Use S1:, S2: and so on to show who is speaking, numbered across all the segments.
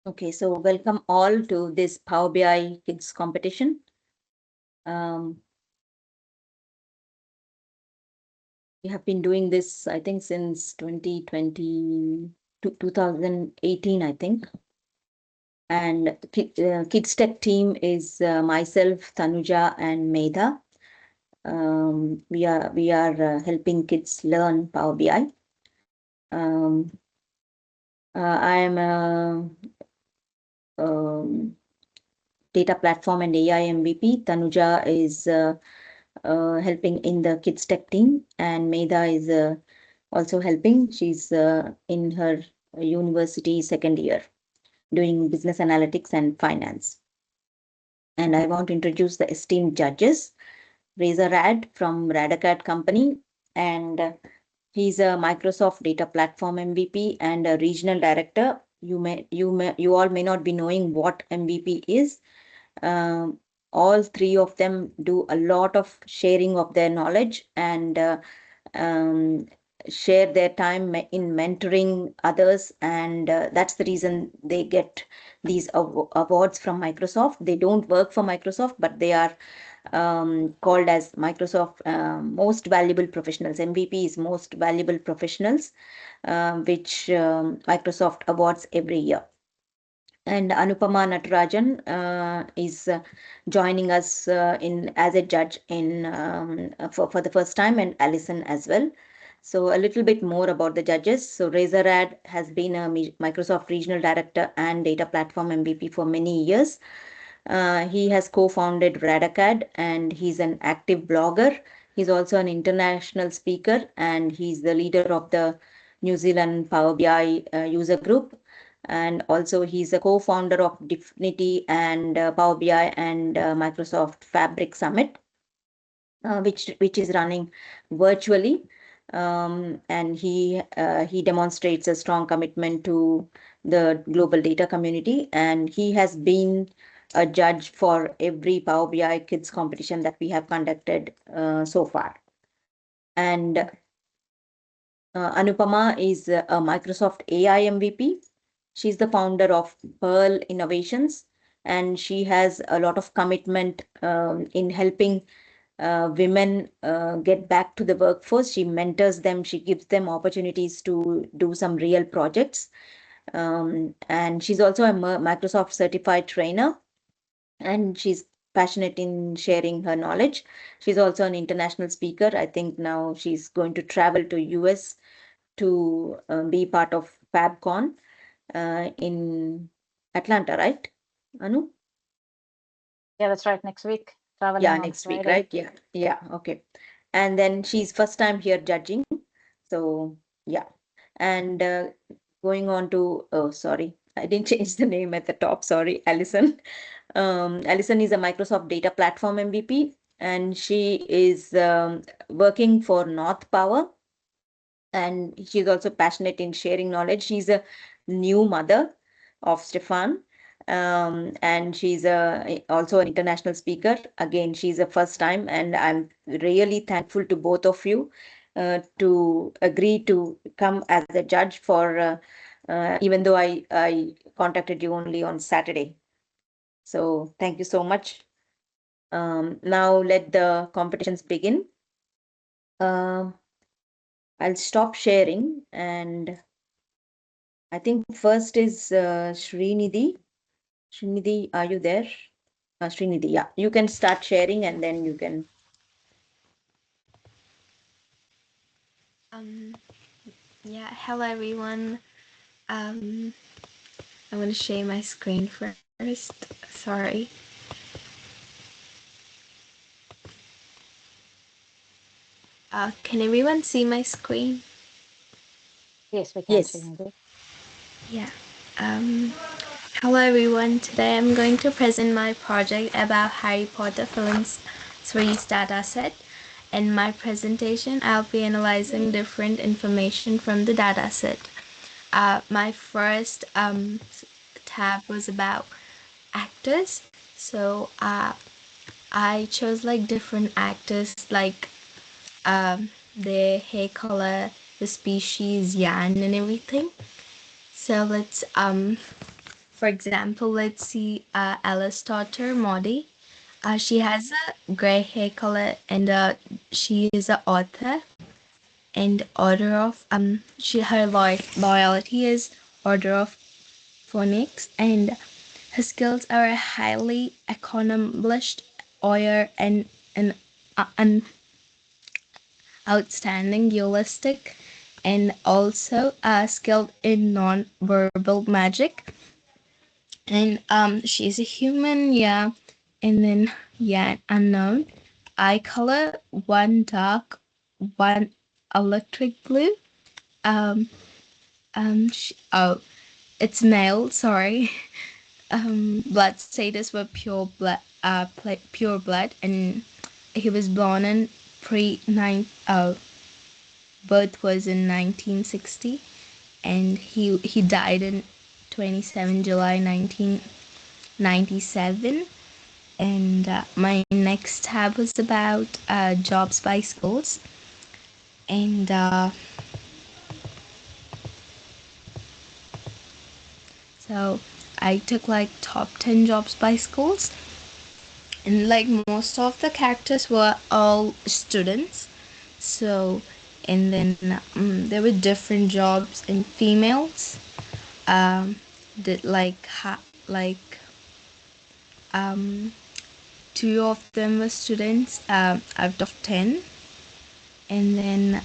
S1: Okay, so welcome all to this Power BI Kids competition. We have been doing this, I think, since 2018, I think. And Kids Tech team is myself, Tanuja, and Medha. We are helping kids learn Power BI. I am a data platform and AI MVP. Tanuja is helping in the Kids Tech team, and Medha is also helping. She's in her university second year doing business analytics and finance. And I want to introduce the esteemed judges. Reza Rad from Radacad Company, and he's a Microsoft Data Platform MVP and a regional director. You all may not be knowing what MVP is. Um, all three of them do a lot of sharing of their knowledge and um, share their time in mentoring others, and that's the reason they get these awards from Microsoft. They don't work for Microsoft, but they are called as Microsoft Most Valuable Professionals. MVP is Most Valuable Professionals, which Microsoft awards every year. And Anupama Natarajan is joining us in as a judge in for the first time, and Alison as well. So a little bit more about the judges. So Reza Rad has been a Microsoft Regional Director and Data Platform MVP for many years. He has co-founded Radacad, and he's an active blogger. He's also an international speaker, and he's the leader of the New Zealand Power BI user group. And also he's a co-founder of Dfinity and Power BI and Microsoft Fabric Summit, which is running virtually. And he demonstrates a strong commitment to the global data community, and he has been a judge for every Power BI Kids competition that we have conducted so far. And Anupama is a Microsoft AI MVP. She's the founder of Pearl Innovations, and she has a lot of commitment in helping women get back to the workforce. She mentors them, she gives them opportunities to do some real projects. And she's also a Microsoft certified trainer, and she's passionate in sharing her knowledge. She's also an international speaker. I think now she's going to travel to US to be part of FabCon in Atlanta, right, Anu?
S2: Yeah, that's right. Next week, traveling
S1: Yeah,
S2: on
S1: next week,
S2: Friday.
S1: right? Yeah, okay. And then she's first time here judging. So, yeah. And going on to, oh, sorry, I didn't change the name at the top. Sorry, Alison. Alison is a Microsoft Data Platform MVP, and she is working for North Power, and she's also passionate in sharing knowledge. She's a new mother of Stefan, and she's also an international speaker. Again, she's a first time, and I'm really thankful to both of you to agree to come as a judge for even though I contacted you only on Saturday. So thank you so much. Now let the competitions begin. Um I'll stop sharing, and I think first is Srinidhi. Srinidhi, are you there? Srinidhi, yeah. You can start sharing, and then you can.
S3: Um, yeah, hello everyone. Um, I'm gonna share my screen first. Sorry. Can everyone see my screen?
S2: Yes, we can,
S1: Yes.
S2: Srinidhi.
S3: Yeah. Um, hello everyone. Today I'm going to present my project about Harry Potter Films 3's dataset. In my presentation, I'll be analyzing different information from the dataset. My first tab was about actors. So I chose like different actors, like their hair color, the species, yarn, and everything. So let's for example, let's see Alice daughter Maudie. She has a gray hair color, and she is an author and order of her loyalty is Order of Phoenix, and her skills are a highly accomplished lawyer and an outstanding duelistic, and also skilled in non-verbal magic. And she's a human, yeah. And then yeah, unknown. Eye color, one dark, one electric blue. Um, oh, it's male. Sorry. Blood status were pure blood, and he was born in birth was in 1960, and he died in 27 July 1997. And my next tab was about jobs by schools, and so I took like top 10 jobs by schools, and like most of the characters were all students. So, and then there were different jobs in females. Did two of them were students out of 10. And then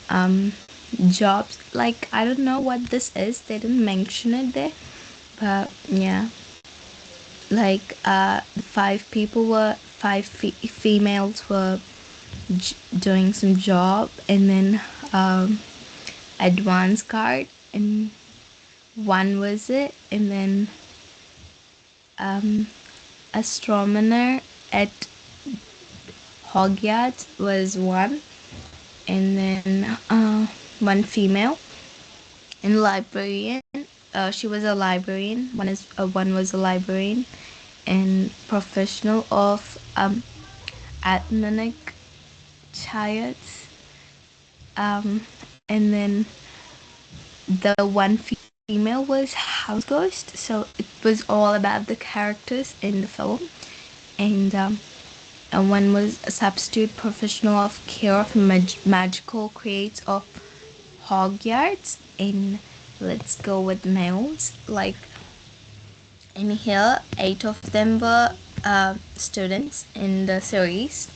S3: jobs, like I don't know what this is, they didn't mention it there, but yeah, like five females were doing some job, and then advanced guard, and one was it, and then astronomer at Hogwarts was one, and then one female, and librarian. She was a librarian. One was a librarian, and professional of ethnic chariots. And then the one female was house ghost. So it was all about the characters in the film, and one was a substitute professional of care of magical creates of Hogwarts. And let's go with males. Like in here, 8 of them were students in the series,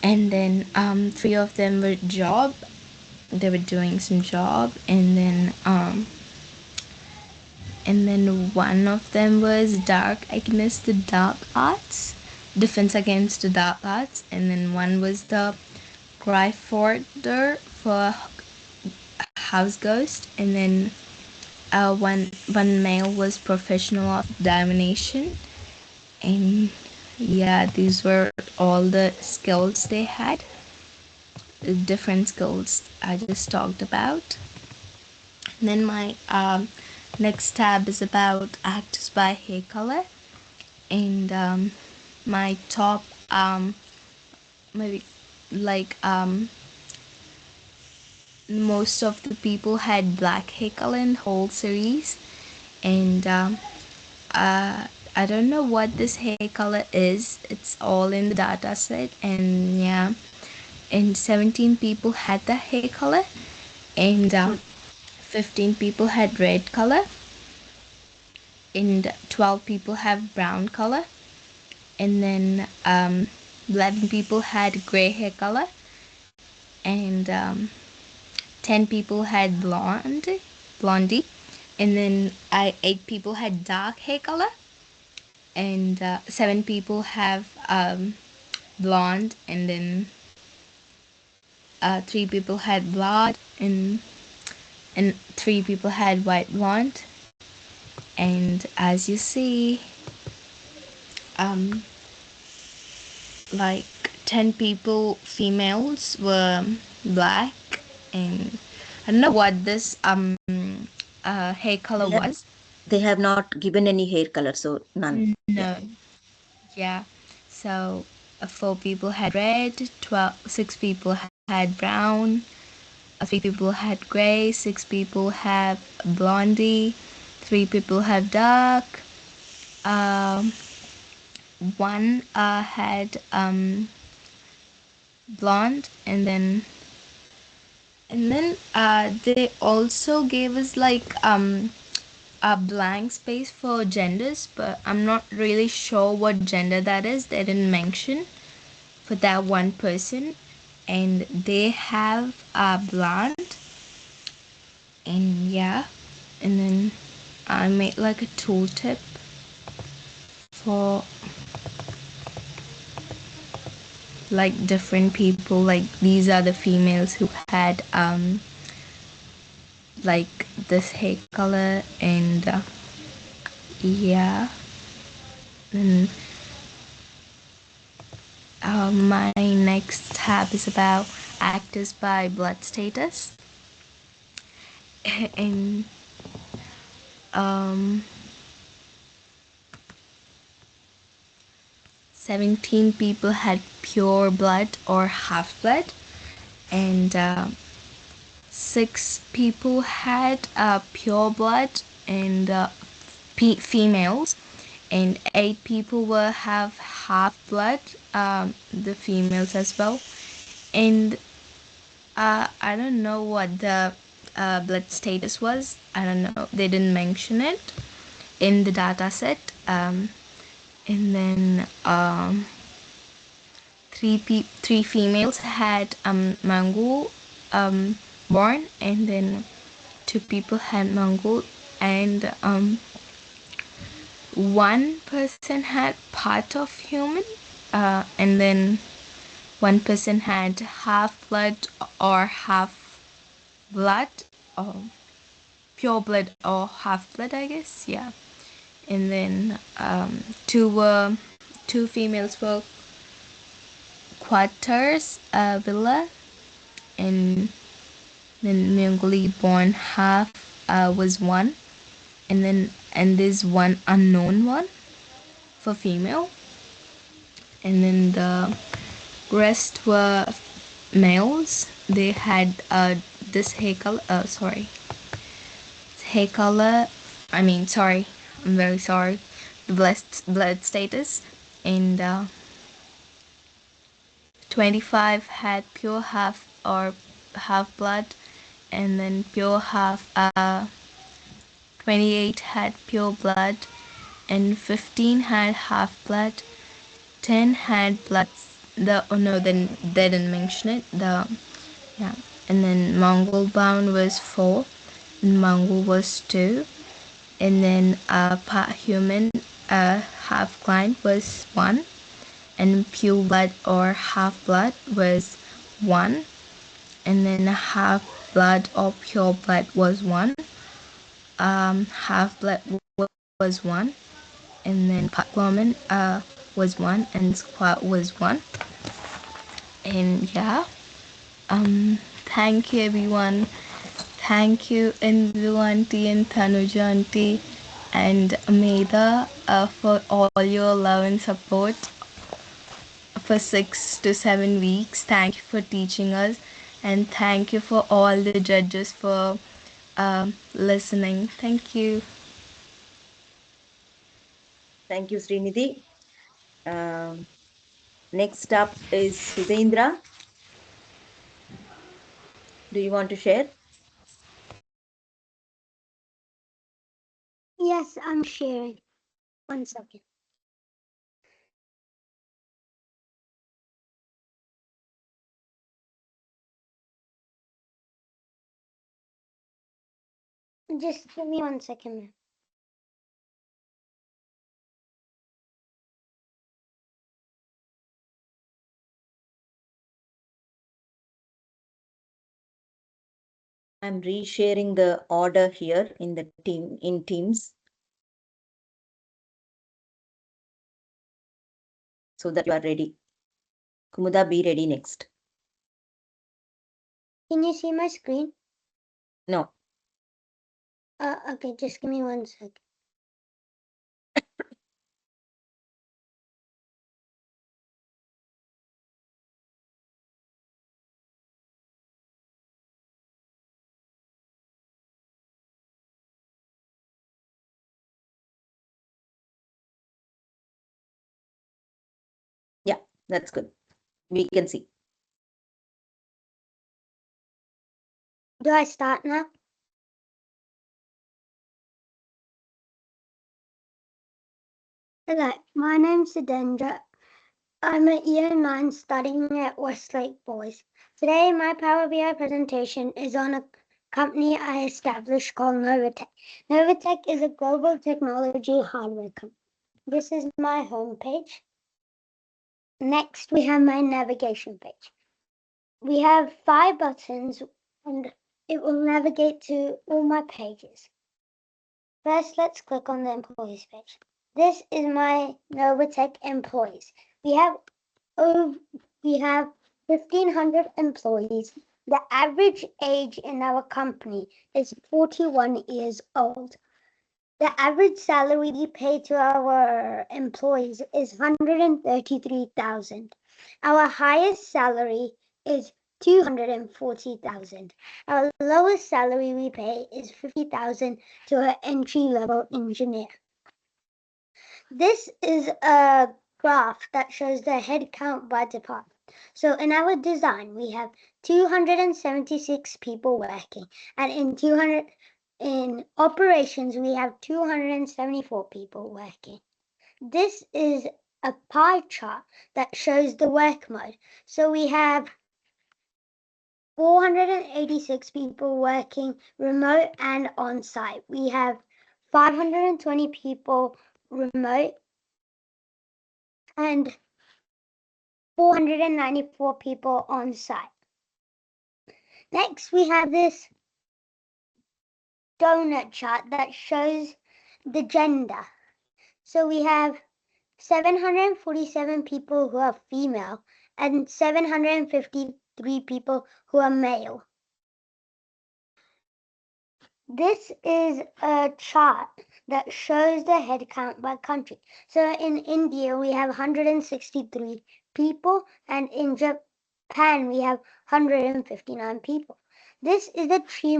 S3: and then 3 of them were job. They were doing some job, and then one of them was dark against the dark arts, defense against the dark arts, and then one was the Gryffindor for house ghost, and then one male was professional of divination. And yeah, these were all the skills they had, different skills I just talked about. And then my next tab is about actors by hair color, and my top maybe like most of the people had black hair color in whole series, and I don't know what this hair color is. It's all in the data set, and yeah, and 17 people had the hair color, and 15 people had red color, and 12 people have brown color, and then 11 people had gray hair color, and 10 people had blondie, and then 8 people had dark hair color, and 7 people have blonde, and then 3 people had blonde, and 3 people had white blonde. And as you see, like 10 people females were black, and I don't know what this hair color was.
S1: They have not given any hair color, so none.
S3: No. Yeah. So 4 people had red, 6 people had brown, 3 people had gray, 6 people have blondie, 3 people had dark. One had blonde, and then they also gave us like a blank space for genders, but I'm not really sure what gender that is. They didn't mention for that one person, and they have a blonde, and yeah, and then I made like a tooltip for like different people. Like these are the females who had like this hair color, and yeah, and my next tab is about actors by blood status. And 17 people had pure blood or half blood, and 6 people had pure blood and females, and 8 people will have half blood, the females as well. And I don't know what the blood status was. I don't know. They didn't mention it in the data set. And then 3 females had Mongol born, and then 2 people had Mongol, and 1 person had part of human, and then 1 person had half blood or half blood, or pure blood or half blood, I guess. Yeah. And then 2 females were Quaters Villa, and then Mongoli born half was 1, and there's 1 unknown one for female, and then the rest were males. They had this hair color. Hair color. I mean, sorry. I'm very sorry. The blood status, and 25 had pure half or half blood, and then pure half. 28 had pure blood, and 15 had half blood. 10 had blood. Then they didn't mention it. Yeah, and then Mongol bound was 4, and Mongol was 2, and then part human, half client was 1, and pure blood or half blood was 1, and then half blood or pure blood was 1, half blood was 1, and then part woman was 1, and squat was 1. And yeah, thank you everyone. Thank you Indu auntie and Tanuja auntie and Medha for all your love and support for 6 to 7 weeks. Thank you for teaching us, and thank you for all the judges for listening. Thank you.
S1: Thank you, Srinidhi. Next up is Sudhendra. Do you want to share?
S4: Yes, I'm sharing. 1 second. Just give me 1 second, ma'am.
S1: I'm resharing the order here in the Teams, so that you are ready. Kumuda, be ready next.
S4: Can you see my screen?
S1: No.
S4: Okay, just give me 1 second.
S1: That's good. We can see.
S4: Do I start now? Hello, my name's Sidendra. I'm at year 9 studying at Westlake Boys. Today, my Power BI presentation is on a company I established called Novatech. Novatech is a global technology hardware company. This is my homepage. Next, we have my navigation page. We have 5 buttons and it will navigate to all my pages. First, let's click on the employees page. This is my Novatech employees. We have 1,500 employees. The average age in our company is 41 years old. The average salary we pay to our employees is 133,000. Our highest salary is 240,000. Our lowest salary we pay is 50,000 to an entry-level engineer. This is a graph that shows the head count by department. So in our design, we have 276 people working, and in operations, we have 274 people working. This is a pie chart that shows the work mode. So we have 486 people working remote and on-site. We have 520 people remote and 494 people on site. Next, we have this donut chart that shows the gender. So we have 747 people who are female and 753 people who are male. This is a chart that shows the head count by country. So in India, we have 163 people, and in Japan, we have 159 people. This is a tree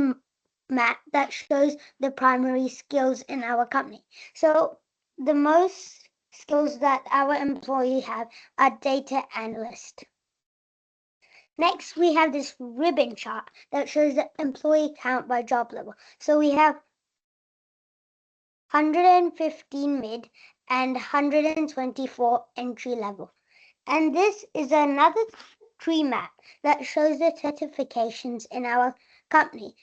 S4: map that shows the primary skills in our company. So the most skills that our employees have are data analyst. Next, we have this ribbon chart that shows the employee count by job level. So we have 115 mid and 124 entry level. And this is another tree map that shows the certifications in our company.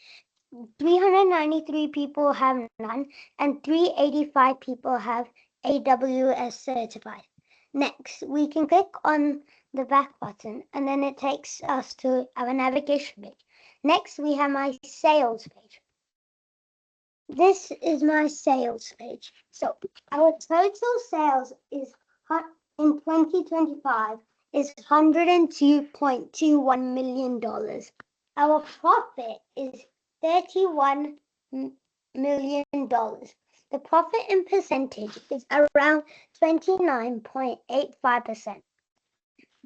S4: 393 people have none and 385 people have AWS certified. Next, we can click on the back button and then it takes us to our navigation page. Next, we have my sales page. This is my sales page. So our total sales is in 2025 is $102.21 million. Our profit is $31 million. The profit in percentage is around 29.85%.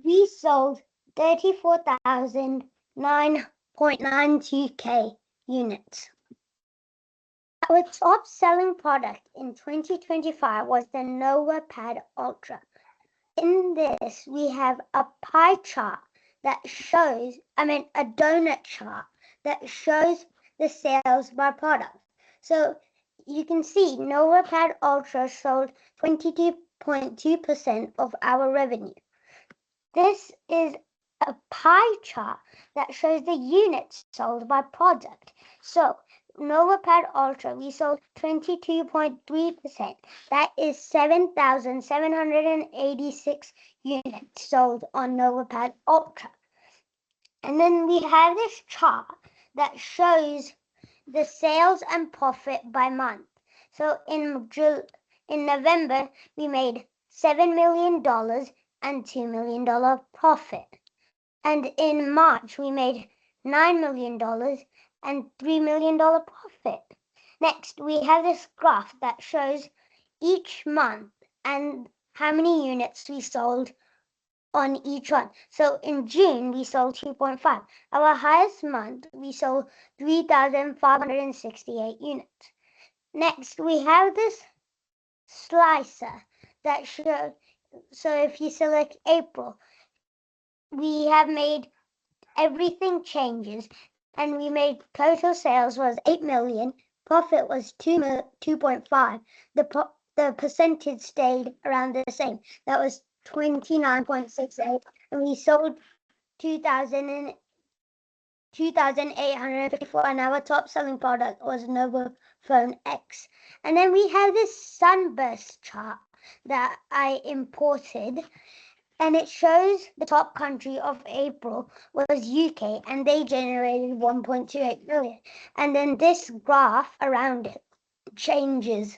S4: We sold 34,009.92K units. Our top selling product in 2025 was the NovaPad Ultra. In this, we have a pie chart that shows, a donut chart that shows the sales by product. So you can see NovaPad Ultra sold 22.2% of our revenue. This is a pie chart that shows the units sold by product. So NovaPad Ultra, we sold 22.3%. That is 7,786 units sold on NovaPad Ultra. And then we have this chart that shows the sales and profit by month. So in November, we made $7 million and $2 million profit. And in March, we made $9 million and $3 million profit. Next, we have this graph that shows each month and how many units we sold on each one. So in June, we sold 2.5. Our highest month, we sold 3,568 units. Next, we have this slicer that shows So if you select April, we have made everything changes, and we made total sales was 8 million, profit was 2.5. The percentage stayed around the same. That was 29.68, and we sold 2,854, and our top selling product was Nova Phone X. And then we have this sunburst chart that I imported, and it shows the top country of April was UK, and they generated 1.28 million. And then this graph around it changes.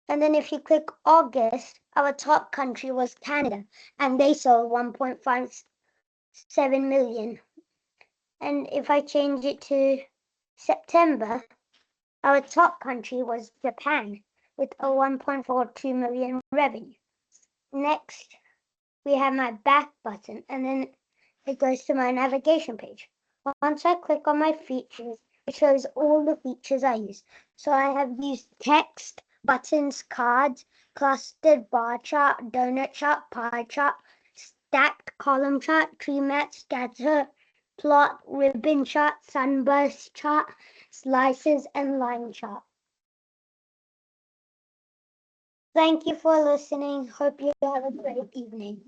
S4: And then if you click August, our top country was Canada, and they sold 1.57 million. And if I change it to September, our top country was Japan with a 1.42 million revenue. Next, we have my back button, and then it goes to my navigation page. Once I click on my features, it shows all the features I use. So I have used text, buttons, cards, clustered bar chart, donut chart, pie chart, stacked column chart, tree mat, scatter plot, ribbon chart, sunburst chart, slices, and line chart. Thank you for listening. Hope you have a great evening.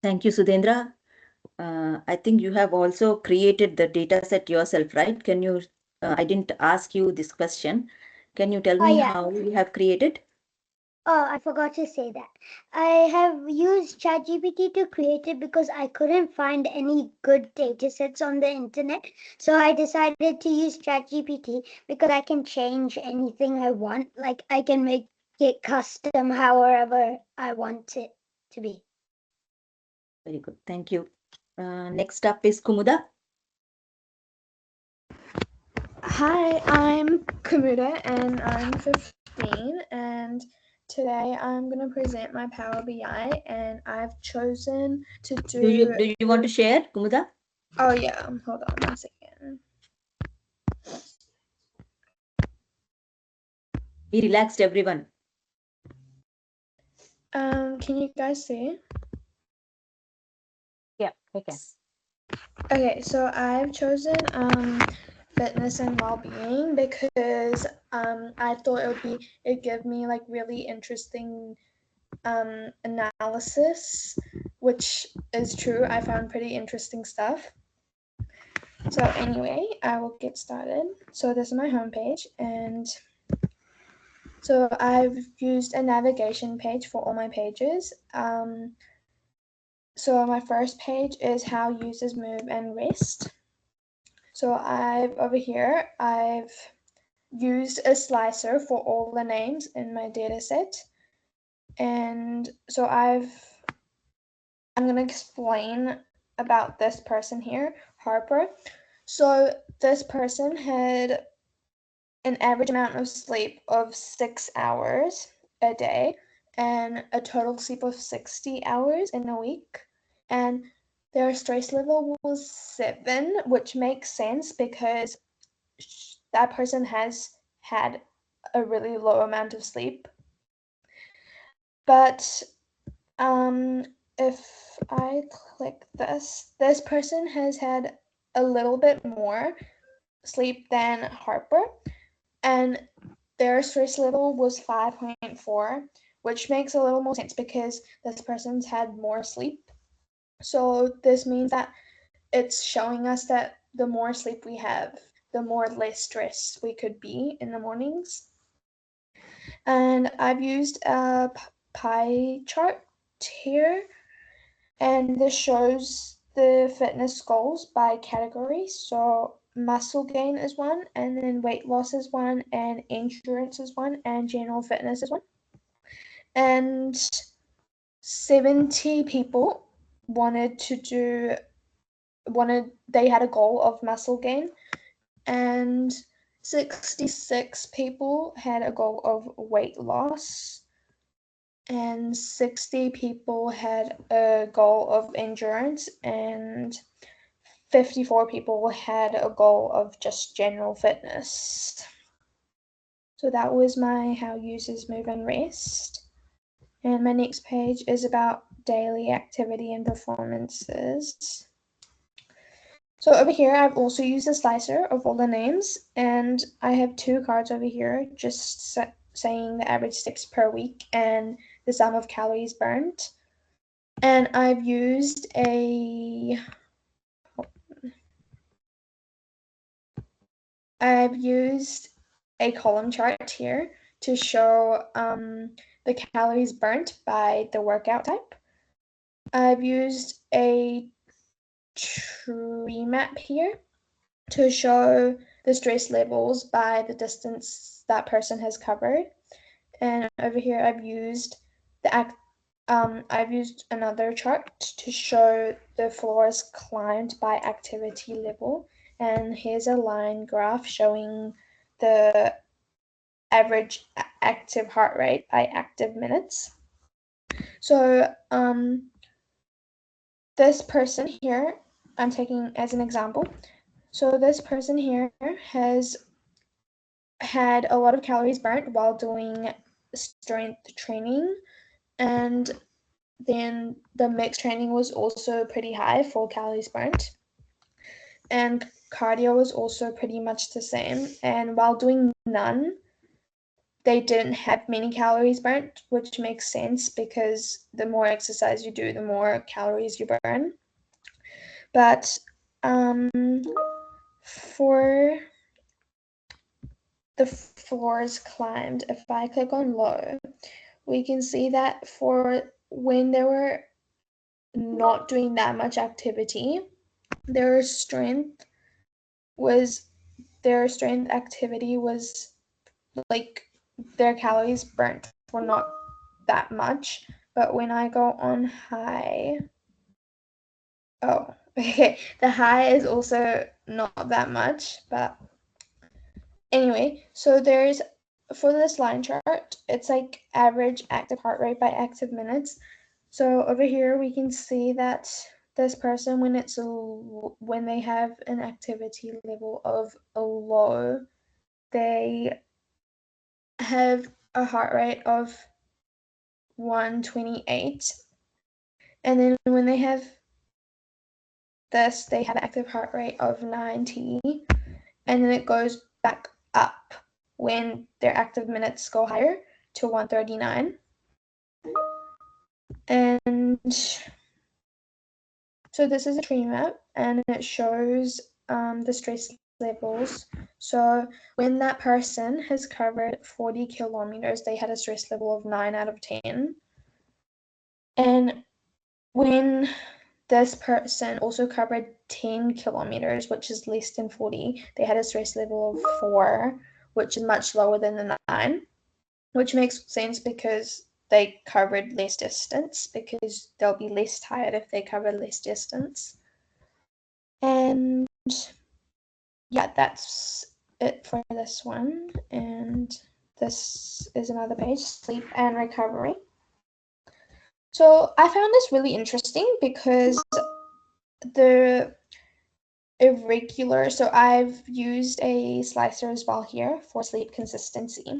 S1: Thank you, Sudhendra. I think you have also created the data set yourself, right? Can you, I didn't ask you this question. Can you tell me
S4: yeah.
S1: how you have created?
S4: Oh, I forgot to say that. I have used ChatGPT to create it because I couldn't find any good data sets on the internet. So I decided to use ChatGPT because I can change anything I want. Like I can make it custom however I want it to be.
S1: Very good. Thank you. Next up is Kumuda.
S3: Hi, I'm Kamuda and I'm 15, and today I'm going to present my Power BI, and I've chosen to do...
S1: Do you want to share, Kumuda?
S3: Oh yeah, hold on 1 second.
S1: Be relaxed, everyone.
S3: Can you guys see?
S2: Yeah, we can.
S3: Okay, so I've chosen fitness and well-being because I thought it'd give me like really interesting analysis, which is true. I found pretty interesting stuff. So anyway, I will get started. So this is my homepage, and so I've used a navigation page for all my pages. So my first page is how users move and rest. So over here, I've used a slicer for all the names in my data set. And so I'm going to explain about this person here, Harper. So this person had an average amount of sleep of 6 hours a day and a total sleep of 60 hours in a week. And their stress level was 7, which makes sense because that person has had a really low amount of sleep. But if I click this person has had a little bit more sleep than Harper, and their stress level was 5.4, which makes a little more sense because this person's had more sleep. So this means that it's showing us that the more sleep we have, the more less stressed we could be in the mornings. And I've used a pie chart here, and this shows the fitness goals by category. So muscle gain is one, and then weight loss is one, and endurance is one, and general fitness is one. And 70 people they had a goal of muscle gain, and 66 people had a goal of weight loss, and 60 people had a goal of endurance, and 54 people had a goal of just general fitness.
S5: So that was my how users move and rest. And my next page is about daily activity and performances. So over here, I've also used a slicer of all the names, and I have 2 cards over here just saying the average steps per week and the sum of calories burnt. And I've used a column chart here to show the calories burnt by the workout type. I've used a tree map here to show the stress levels by the distance that person has covered. And over here, I've used another chart to show the floors climbed by activity level. And here's a line graph showing the average active heart rate by active minutes. So this person here, I'm taking as an example. So this person here has had a lot of calories burnt while doing strength training, and then the mixed training was also pretty high for calories burnt, and cardio was also pretty much the same. And while doing none, they didn't have many calories burnt, which makes sense because the more exercise you do, the more calories you burn. But for the floors climbed, if I click on low, we can see that for when they were not doing that much activity, their strength activity was like their calories burnt were not that much. But when I go on high, oh, okay, the high is also not that much, but anyway, so there's, for this line chart, it's like average active heart rate by active minutes. So over here we can see that this person, when they have an activity level of a low, they have a heart rate of 128, and then when they have this, they have an active heart rate of 90, and then it goes back up when their active minutes go higher to 139. And so this is a tree map, and it shows the stress levels. So when that person has covered 40 kilometers, they had a stress level of 9 out of 10. And when this person also covered 10 kilometers, which is less than 40, they had a stress level of 4, which is much lower than the 9, which makes sense because they covered less distance, because they'll be less tired if they cover less distance. And yeah, that's it for this one. And this is another page, sleep and recovery. So I found this really interesting because the irregular, so I've used a slicer as well here for sleep consistency.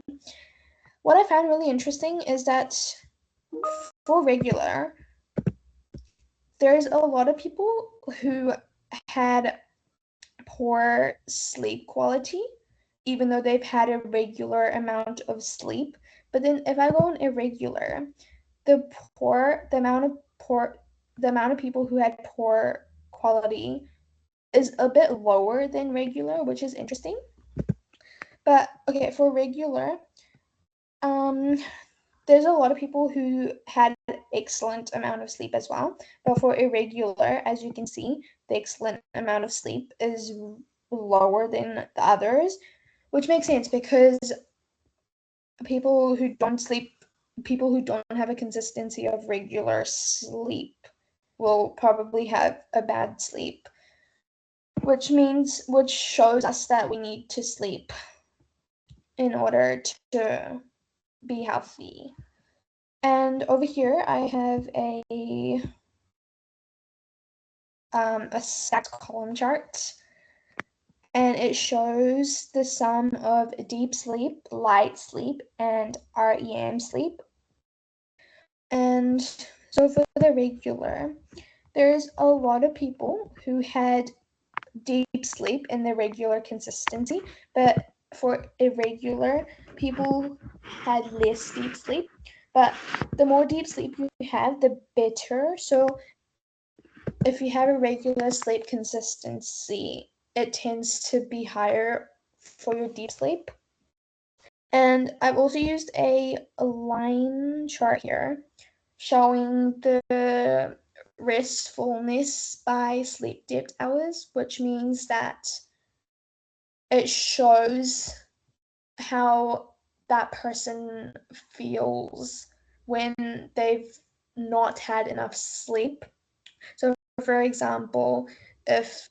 S5: What I found really interesting is that for regular, there's a lot of people who had poor sleep quality, even though they've had a regular amount of sleep. But then if I go on irregular, the amount of people who had poor quality is a bit lower than regular, which is interesting. But okay, for regular, there's a lot of people who had excellent amount of sleep as well. But for irregular, as you can see, the excellent amount of sleep is lower than the others, which makes sense because people who don't have a consistency of regular sleep will probably have a bad sleep, which shows us that we need to sleep in order to be healthy. And over here I have a stacked column chart, and it shows the sum of deep sleep, light sleep, and REM sleep. And so for the regular, there's a lot of people who had deep sleep in the regular consistency, but for irregular, people had less deep sleep. But the more deep sleep you have, the better. So if you have a regular sleep consistency, it tends to be higher for your deep sleep. And I've also used a line chart here showing the restfulness by sleep depth hours, which means that it shows how that person feels when they've not had enough sleep. So for example, if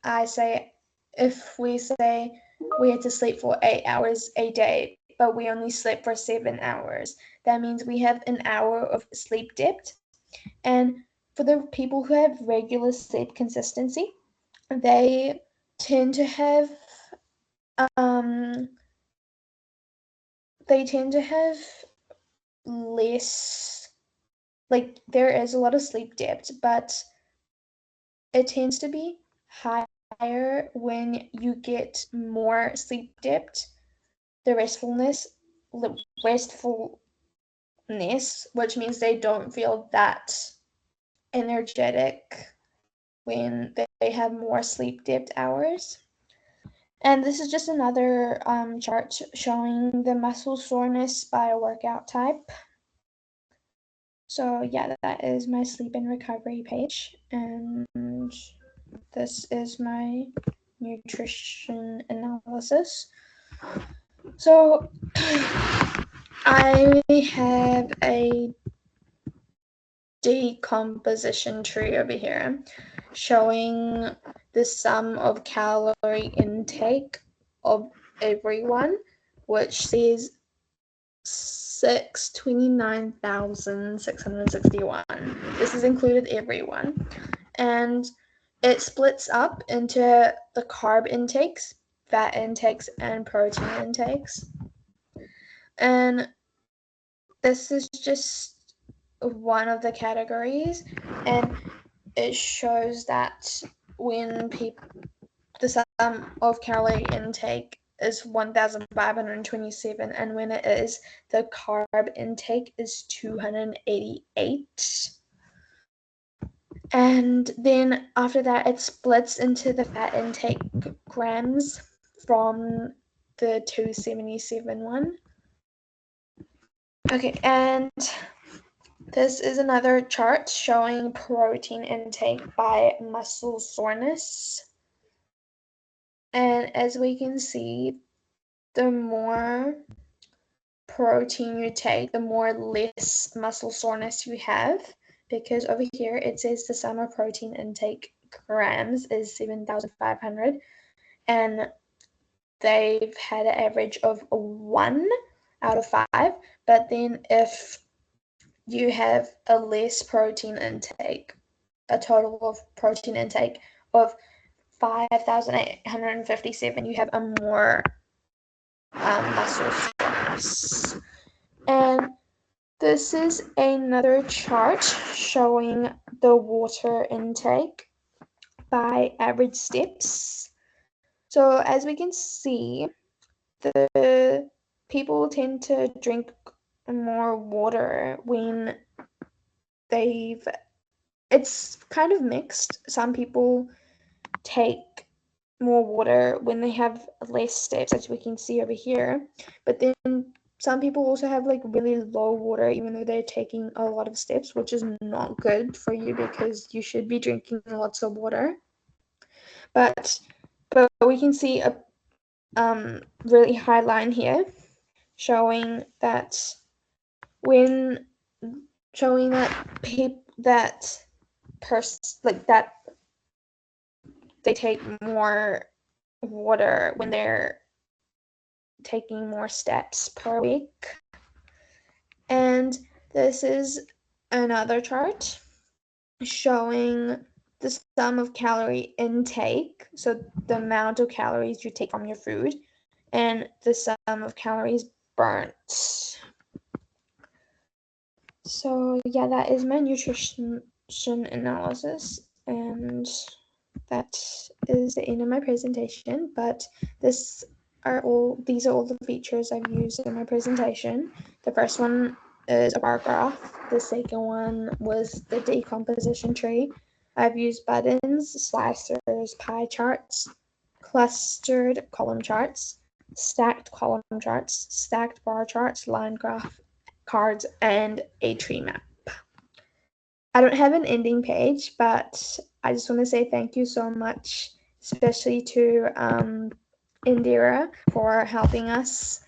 S5: we say we had to sleep for 8 hours a day, but we only slept for 7 hours, that means we have an hour of sleep depth. And for the people who have regular sleep consistency, they tend to have less, like there is a lot of sleep depth, but it tends to be higher when you get more sleep depth, the restfulness, which means they don't feel that energetic when they have more sleep depth hours. And this is just another chart showing the muscle soreness by workout type. So yeah, that is my sleep and recovery page, and this is my nutrition analysis. So I have a decomposition tree over here showing the sum of calorie intake of everyone, which says 29,661. This has included everyone, and it splits up into the carb intakes, fat intakes, and protein intakes. And this is just one of the categories, and it shows that when the sum of calorie intake is 1,527, and when it is, the carb intake is 288. And then after that, it splits into the fat intake grams from the 277 one. Okay, and this is another chart showing protein intake by muscle soreness. And as we can see, the more protein you take, the more less muscle soreness you have, because over here it says the sum of protein intake grams is 7,500, and they've had an average of 1 out of 5. But then if you have a less protein intake, a total of protein intake of 5,857, you have a more muscle soreness. And this is another chart showing the water intake by average steps. So as we can see, the people tend to drink more water when it's kind of mixed. Some people take more water when they have less steps, as we can see over here, but then some people also have like really low water even though they're taking a lot of steps, which is not good for you because you should be drinking lots of water. But we can see a really high line here showing that they take more water when they're taking more steps per week. And this is another chart showing the sum of calorie intake, so the amount of calories you take from your food, and the sum of calories burnt. So yeah, that is my nutrition analysis, and that is the end of my presentation. But these are all the features I've used in my presentation. The first one is a bar graph. The second one was the decomposition tree. I've used buttons, slicers, pie charts, clustered column charts, stacked column charts, stacked bar charts, line graph cards, and a tree map. I don't have an ending page, but I just want to say thank you so much, especially to Indira for helping us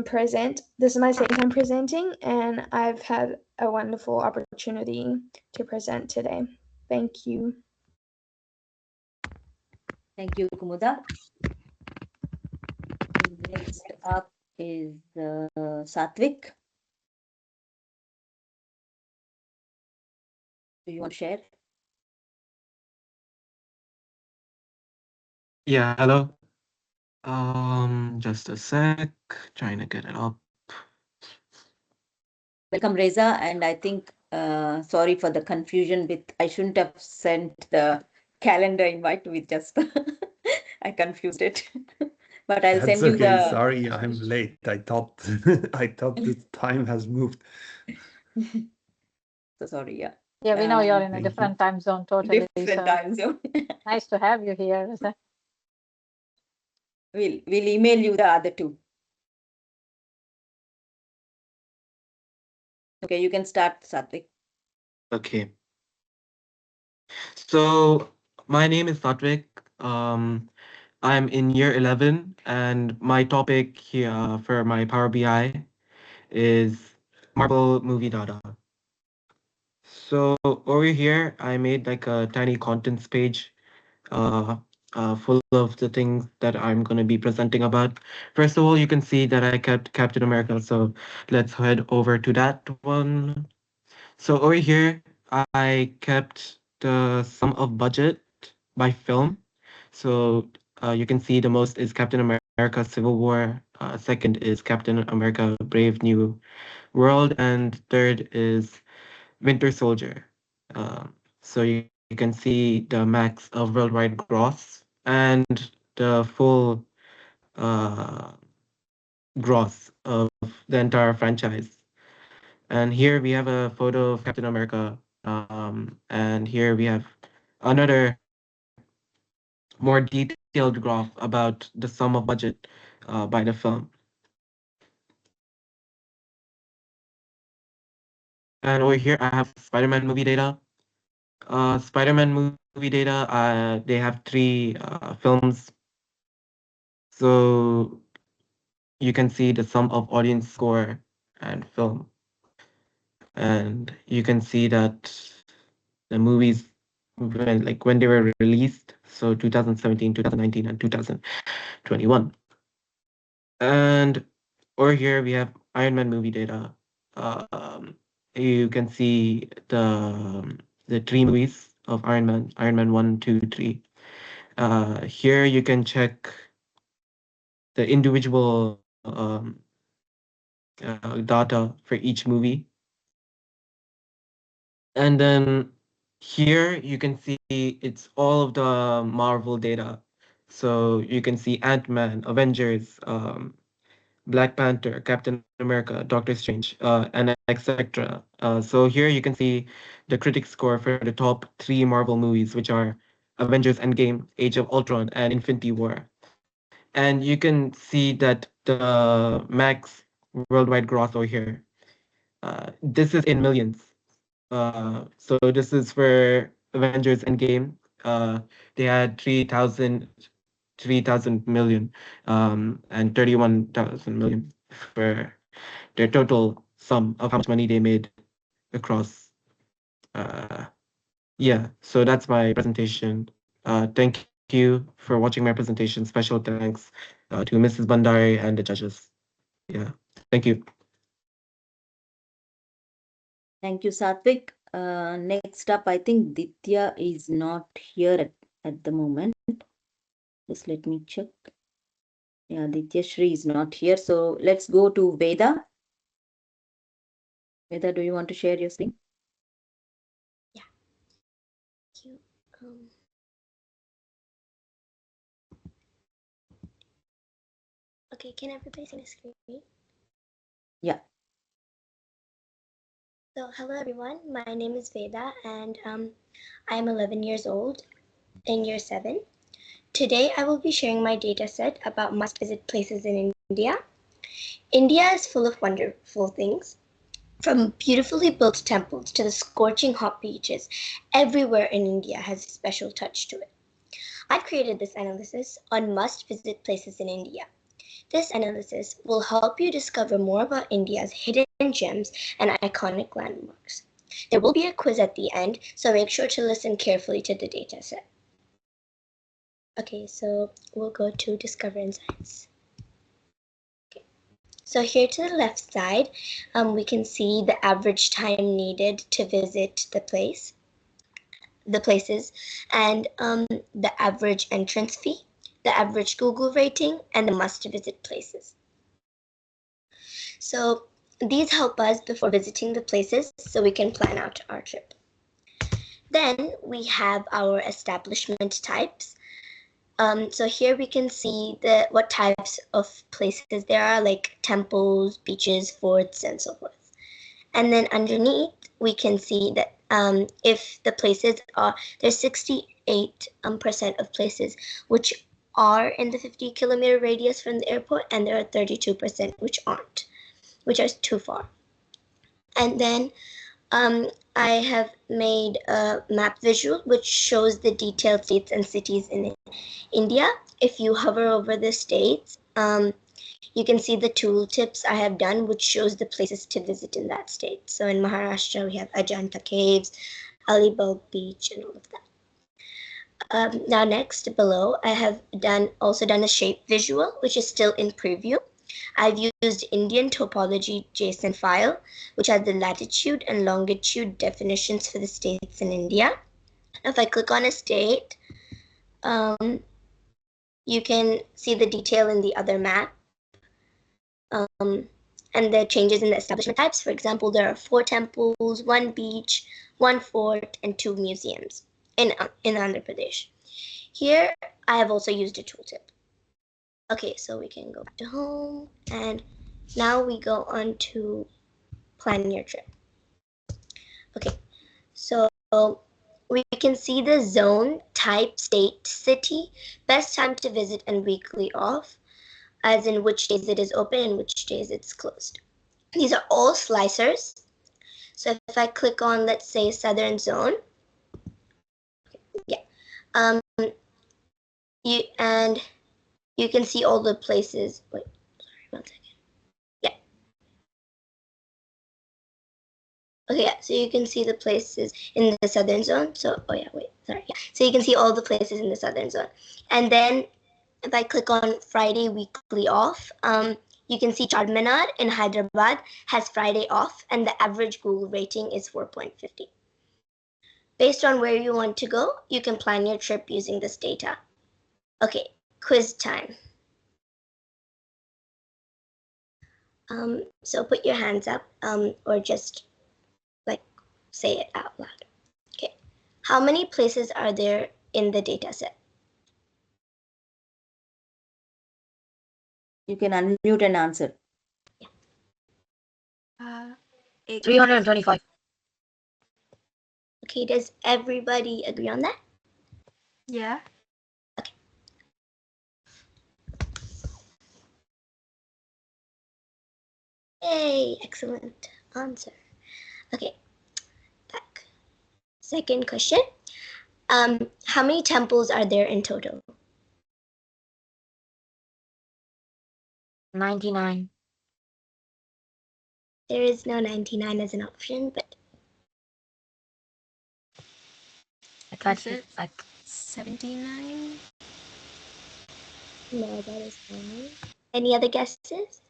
S5: present. This is my second time presenting, and I've had a wonderful opportunity to present today. Thank you.
S1: Thank you, Kumuda. Next up is Satvik. Do you want to share?
S6: Yeah, hello. Just a sec, trying to get it up.
S1: Welcome, Reza, and I think sorry for the confusion with I shouldn't have sent the calendar invite with just I confused it. But I'll
S7: That's
S1: send you
S7: okay.
S1: the
S7: Sorry, I'm late. I thought the time has moved.
S1: so sorry, yeah.
S2: Yeah, we know you're in a
S7: Thank you.
S2: different time zone totally.
S1: Different
S2: So
S1: time zone.
S2: nice to have you here.
S1: We'll email you the other two. Okay, you can start, Satvik.
S6: Okay. So my name is Satvik. I'm in year 11, and my topic here for my Power BI is Marvel movie data. So over here, I made like a tiny contents page full of the things that I'm going to be presenting about. First of all, you can see that I kept Captain America, so let's head over to that one. So over here, I kept the sum of budget by film. So you can see the most is Captain America Civil War, second is Captain America Brave New World, and third is Winter Soldier. So you can see the max of worldwide gross and the full gross of the entire franchise. And here we have a photo of Captain America. And here we have another more detailed graph about the sum of budget by the film. And over here, I have Spider-Man movie data. Spider-Man movie data, they have 3 films. So you can see the sum of audience score and film. And you can see that the movies, when they were released, so 2017, 2019, and 2021. And over here, we have Iron Man movie data. You can see the 3 movies of Iron Man 1, 2, 3. Here you can check the individual data for each movie. And then here you can see it's all of the Marvel data. So you can see Ant-Man, Avengers, Black Panther, Captain America, Doctor Strange, and etc. So here you can see the critic score for the top 3 Marvel movies, which are Avengers Endgame, Age of Ultron, and Infinity War. And you can see that the max worldwide gross over here. This is in millions. So this is for Avengers Endgame. They had 3,000 million, and 31,000 million for their total sum of how much money they made across. Yeah, so that's my presentation. Thank you for watching my presentation. Special thanks to Mrs. Bandari and the judges. Yeah, thank you.
S1: Thank you, Satvik. Next up, I think Ditya is not here at the moment. Just let me check. Yeah, Ditya Shri is not here. So let's go to Veda. Veda, do you want to share your screen?
S3: Thank you. Okay, can everybody see the screen?
S1: Yeah.
S3: So, hello everyone. My name is Veda, and I am 11 years old in year 7. Today, I will be sharing my data set about must-visit places in India. India is full of wonderful things. From beautifully built temples to the scorching hot beaches, everywhere in India has a special touch to it. I created this analysis on must-visit places in India. This analysis will help you discover more about India's hidden gems and iconic landmarks. There will be a quiz at the end, so make sure to listen carefully to the dataset. Okay, so we'll go to Discover Insights. Okay. So here to the left side, we can see the average time needed to visit the places, and the average entrance fee, the average Google rating, and the must-visit places. So these help us before visiting the places so we can plan out our trip. Then we have our establishment types. So here we can see what types of places there are, like temples, beaches, forts, and so forth. And then underneath, we can see that if the places are, there's 68% of places which are in the 50-kilometer radius from the airport, and there are 32% which aren't, which are too far. And then I have made a map visual which shows the detailed states and cities in India. If you hover over the states, you can see the tooltips I have done, which shows the places to visit in that state. So in Maharashtra, we have Ajanta Caves, Alibag Beach, and all of that. Now next, below, I have also done a shape visual, which is still in preview. I've used Indian topology JSON file, which has the latitude and longitude definitions for the states in India. If I click on a state, you can see the detail in the other map. And the changes in the establishment types. For example, there are 4 temples, 1 beach, 1 fort, and 2 museums in Andhra Pradesh. Here, I have also used a tooltip. Okay, so we can go back to home, and now we go on to plan your trip. Okay, so we can see the zone, type, state, city, best time to visit, and weekly off, as in which days it is open and which days it's closed. These are all slicers. So if I click on, let's say, Southern Zone, yeah, you can see all the places. Wait, sorry, 1 second. Yeah. Okay, yeah, so you can see the places in the Southern Zone. So, oh yeah, wait, sorry, yeah. So you can see all the places in the Southern Zone. And then if I click on Friday weekly off, you can see Charminar in Hyderabad has Friday off, and the average Google rating is 4.50. Based on where you want to go, you can plan your trip using this data. Okay, quiz time. So put your hands up, or just like say it out loud. Okay, how many places are there in the data set?
S1: You can unmute and answer.
S2: 325.
S3: Okay, does everybody agree on that? Yeah. Okay. Yay, excellent answer. Okay, back. Second question. How many temples are there in total?
S2: 99.
S3: There is no 99 as an option, but
S2: I thought
S3: Is it? 79. no, that is wrong. Any other guesses?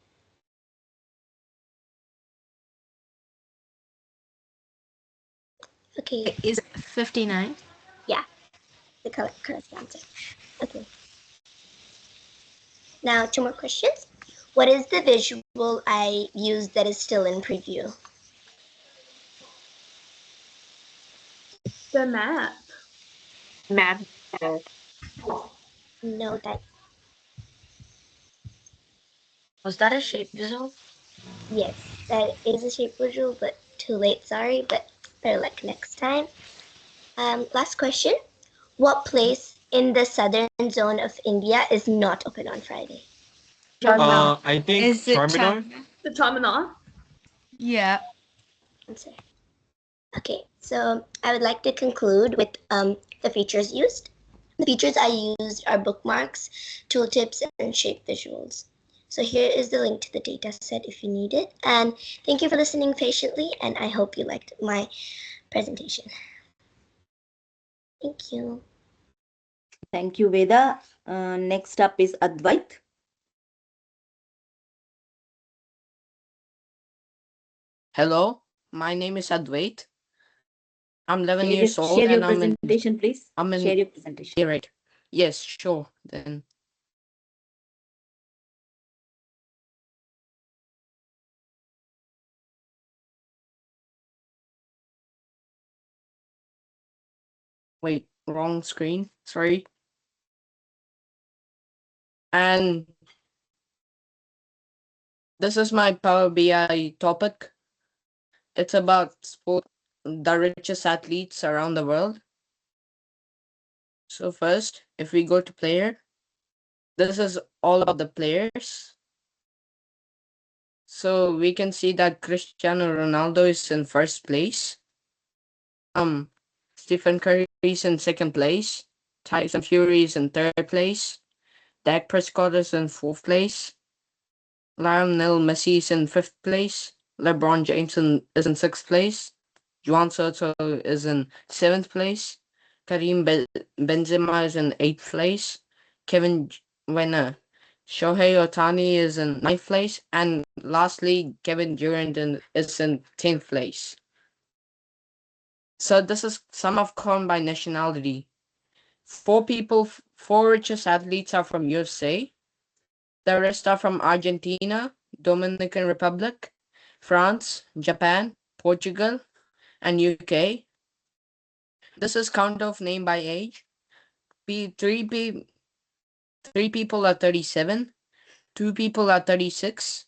S4: Okay,
S3: Is 59?
S4: the correct answer. Okay. Now, 2 more questions. What is the visual I used that is still in preview?
S5: The map.
S2: Map.
S4: No, that
S2: Was that a shape visual?
S4: yes, that is a shape visual, but too late. Sorry, but better luck next time. Last question. What place in the southern zone of India is not open on Friday?
S2: Charminar.
S6: I think
S3: Is it
S6: Charminar.
S5: The Charminar.
S3: Yeah.
S4: Answer. Okay, so I would like to conclude with the features used. The features I used are bookmarks, tooltips, and shape visuals. So here is the link to the data set if you need it. And thank you for listening patiently, and I hope you liked my presentation. Thank you.
S1: Thank you, Veda. Next up is Advait.
S8: Hello, my name is Advait. I'm 11
S1: Share
S8: years
S1: your,
S8: old
S1: share your
S8: and I'm in.
S1: presentation, please.
S8: I'm in.
S1: Share your presentation.
S8: Yeah, right. Yes, sure. Then. Wait, wrong screen. Sorry. And this is my Power BI topic. It's about sport, the richest athletes around the world. So first, if we go to player, this is all about the players. So we can see that Cristiano Ronaldo is in first place. Stephen Curry is in second place. Tyson Fury is in third place. Dak Prescott is in fourth place. Lionel Messi is in fifth place. LeBron James is in sixth place. Juan Soto is in seventh place. Karim Benzema is in eighth place. Kevin Winner. Shohei Otani is in ninth place. And lastly, Kevin Durant is in 10th place. So this is sum of coin by nationality. Four richest athletes are from USA. The rest are from Argentina, Dominican Republic, France, Japan, Portugal, and UK. This is count of name by age. Three people are 37, 2 people are 36,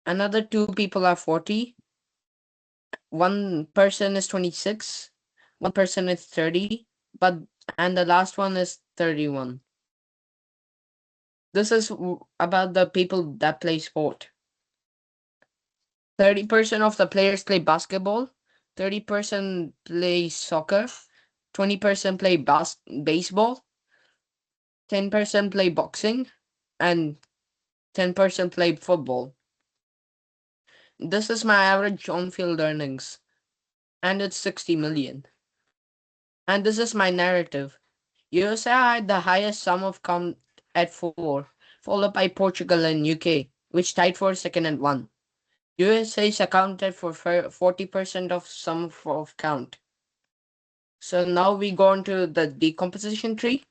S8: another 2 people are 40, 1 person is 26, 1 person is 30, and the last one is 31. This is about the people that play sport. 30% of the players play basketball, 30% play soccer, 20% play baseball, 10% play boxing, and 10% play football. This is my average on-field earnings, and it's 60 million. And this is my narrative. USA had the highest sum of count at 4, followed by Portugal and UK, which tied for second and 1. USA is accounted for 40% of sum of count. So now we go on to the decomposition tree.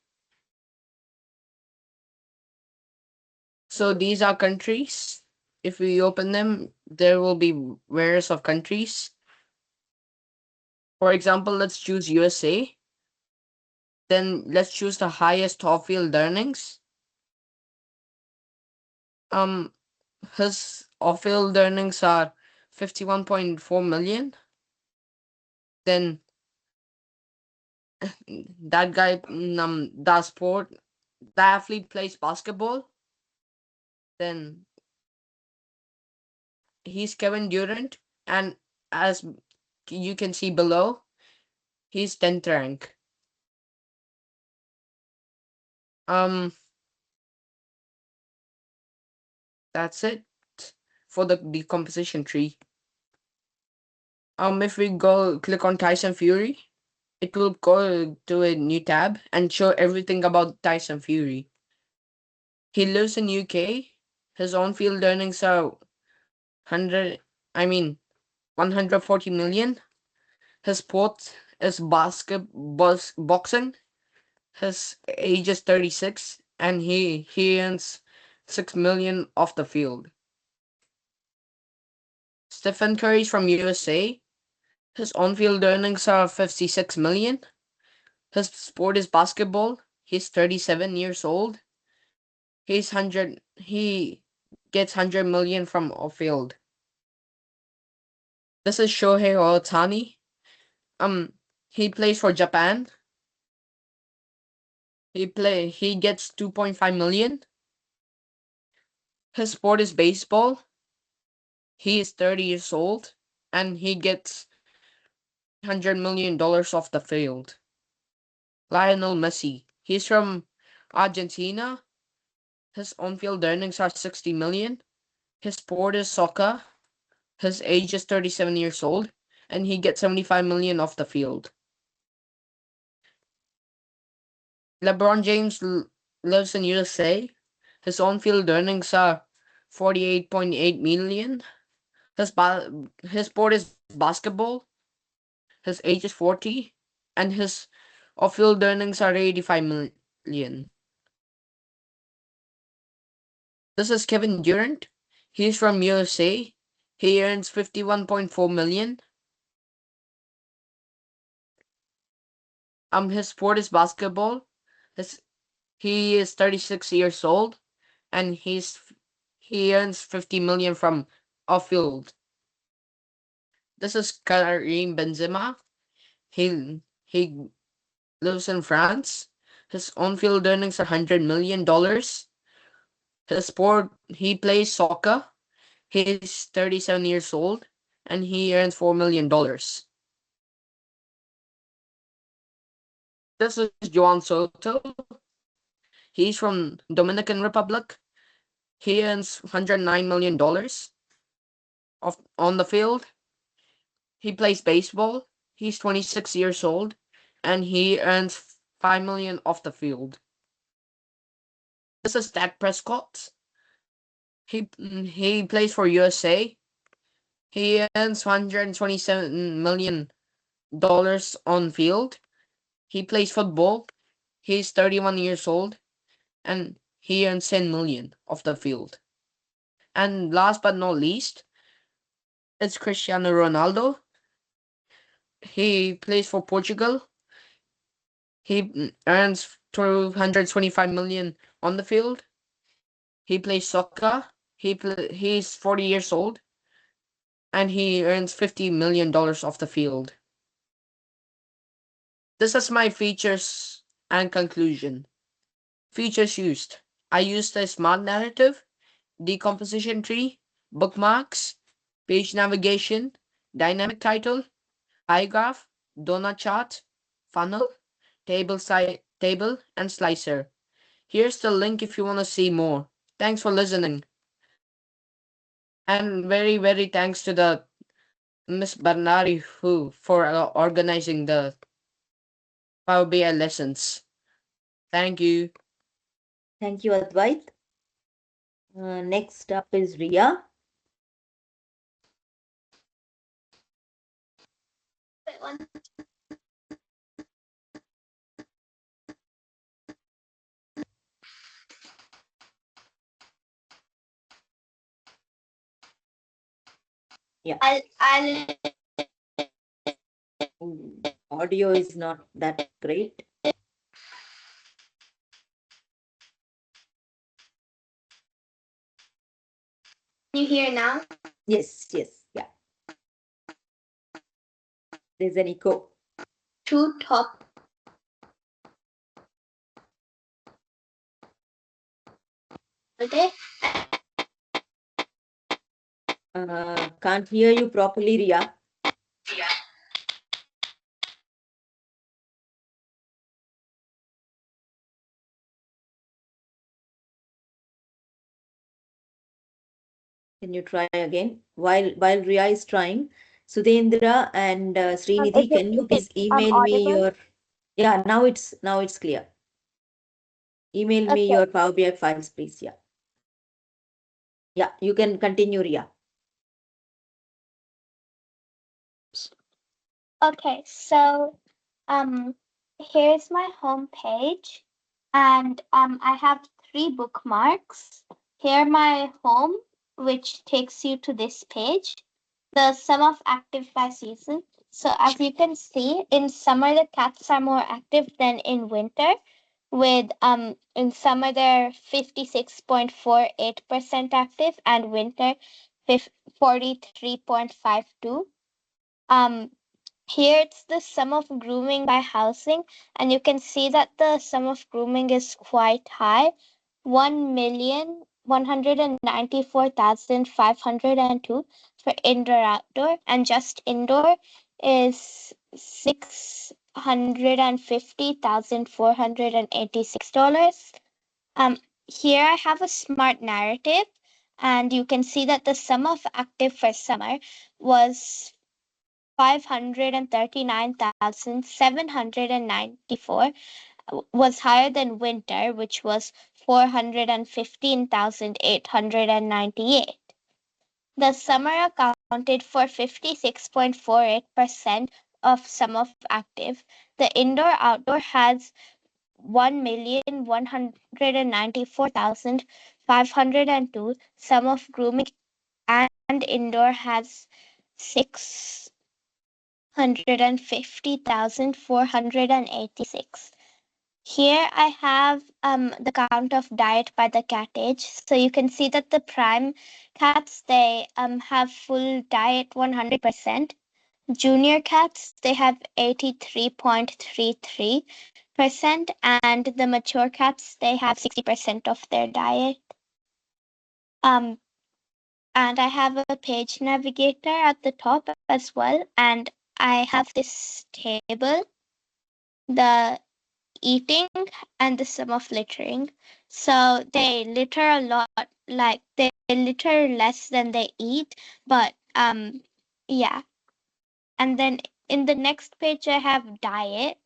S8: So these are countries. If we open them, there will be various of countries. For example, let's choose USA. Then let's choose the highest off-field earnings. His off-field earnings are 51.4 million. Then that guy does sport. The athlete plays basketball. Then he's Kevin Durant, and as you can see below, he's 10th rank. That's it for the decomposition tree. If we go click on Tyson Fury, it will go to a new tab and show everything about Tyson Fury. He lives in UK. His on-field earnings are 140 million. His sport is boxing. His age is 36 and he earns 6 million off the field. Stephen Curry is from USA. His on-field earnings are 56 million. His sport is basketball. He's 37 years old. He gets 100 million from off-field. This is Shohei Ohtani. He plays for Japan. He gets 2.5 million. His sport is baseball. He is 30 years old and he gets $100 million off the field. Lionel Messi. He's from Argentina. His on-field earnings are 60 million. His sport is soccer. His age is 37 years old and he gets 75 million off the field. LeBron James lives in USA. His on-field earnings are 48.8 million. His sport is basketball. His age is 40 and his off-field earnings are 85 million. This is Kevin Durant. He's from USA. He earns 51.4 million. His sport is basketball. He is 36 years old and he earns 50 million from off-field. This is Karim Benzema. He lives in France. His on-field earnings are $100 million. His sport, he plays soccer. He's 37 years old and he earns $4 million. This is Juan Soto. He's from Dominican Republic. He earns $109 million on the field. He plays baseball. He's 26 years old and he earns $5 million off the field. This is Dak Prescott. He plays for USA. He earns $127 million on field. He plays football. He's 31 years old and he earns 10 million off the field. And last but not least, it's Cristiano Ronaldo. He plays for Portugal. He earns 225 million on the field. He plays soccer. He's 40 years old and he earns $50 million off the field. This is my features and conclusion. Features used. I used a smart narrative, decomposition tree, bookmarks, page navigation, dynamic title, pie graph, donut chart, funnel, table, and slicer. Here's the link if you want to see more. Thanks for listening. And very, very thanks to the Miss Bernari for organizing the Power BI lessons. Thank you.
S1: Thank you, Advait. Next up is Ria. Yeah. Audio is not that great.
S3: You hear now?
S1: Yes, yeah. There's an echo.
S3: Two top. Okay.
S1: Can't hear you properly, Ria. Can you try again? While Ria is trying, Sudhendra and Srinidhi, can you please email me your... Yeah, now it's clear. Email me your Power BI files, please. Yeah. Yeah, you can continue, Ria.
S9: Okay, so here's my home page, and I have 3 bookmarks. Here my home, which takes you to this page, the sum of active by season. So as you can see, in summer the cats are more active than in winter, with in summer they're 56.48% active and winter 43.52. Here it's the sum of grooming by housing, and you can see that the sum of grooming is quite high, 1,194,502 for indoor outdoor, and just indoor is $650,486. Here I have a smart narrative, and you can see that the sum of active for summer was 539,794, was higher than winter, which was 415,898. The summer accounted for 56.48% of sum of active. The indoor-outdoor has 1,194,502. Sum of grooming and indoor has 650,486. Here I have the count of diet by the cat age. So you can see that the prime cats, they have full diet 100%. Junior cats, they have 83.33%, and the mature cats, they have 60% of their diet. And I have a page navigator at the top as well, and I have this table, the eating and the sum of littering. So they litter a lot, like they litter less than they eat, but yeah. And then in the next page I have diet.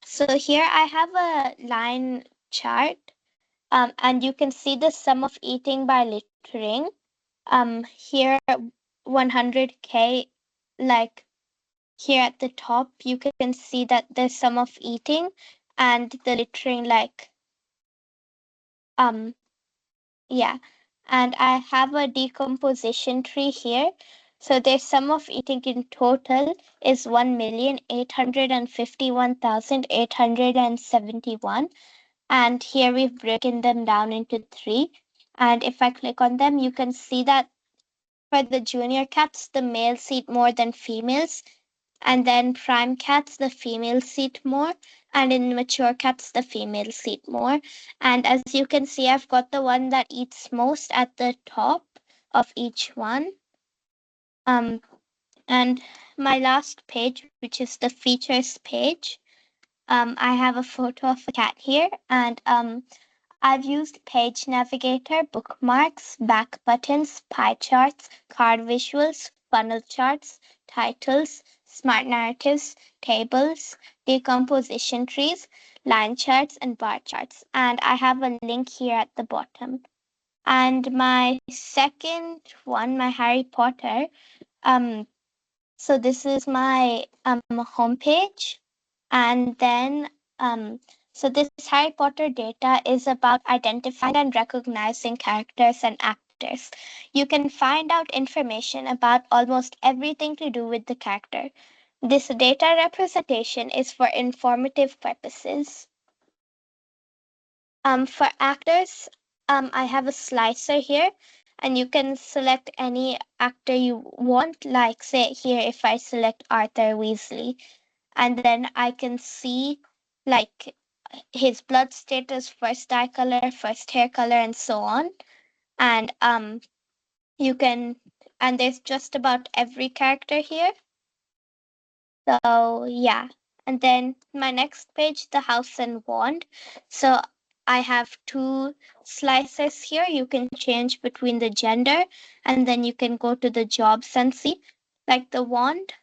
S9: So here I have a line chart, and you can see the sum of eating by littering. Here 100K, like here at the top, you can see that the sum of eating and the littering, like, yeah. And I have a decomposition tree here. So the sum of eating in total is 1,851,871. And here we've broken them down into 3. And if I click on them, you can see that for the junior cats, the males eat more than females. And then prime cats, the females eat more. And in mature cats, the females eat more. And as you can see, I've got the one that eats most at the top of each one. And my last page, which is the features page, I have a photo of a cat here, and I've used Page Navigator, bookmarks, back buttons, pie charts, card visuals, funnel charts, titles, smart narratives, tables, decomposition trees, line charts, and bar charts. And I have a link here at the bottom. And my second one, my Harry Potter, so this is my homepage. And then so this Harry Potter data is about identifying and recognizing characters and actors. You can find out information about almost everything to do with the character. This data representation is for informative purposes. For actors, I have a slicer here, and you can select any actor you want, like say here if I select Arthur Weasley, and then I can see like his blood status, first eye color, first hair color, and so on. And you can, and there's just about every character here. So yeah. And then my next page, the house and wand. So I have 2 slices here. You can change between the gender, and then you can go to the jobs and see, like the wand.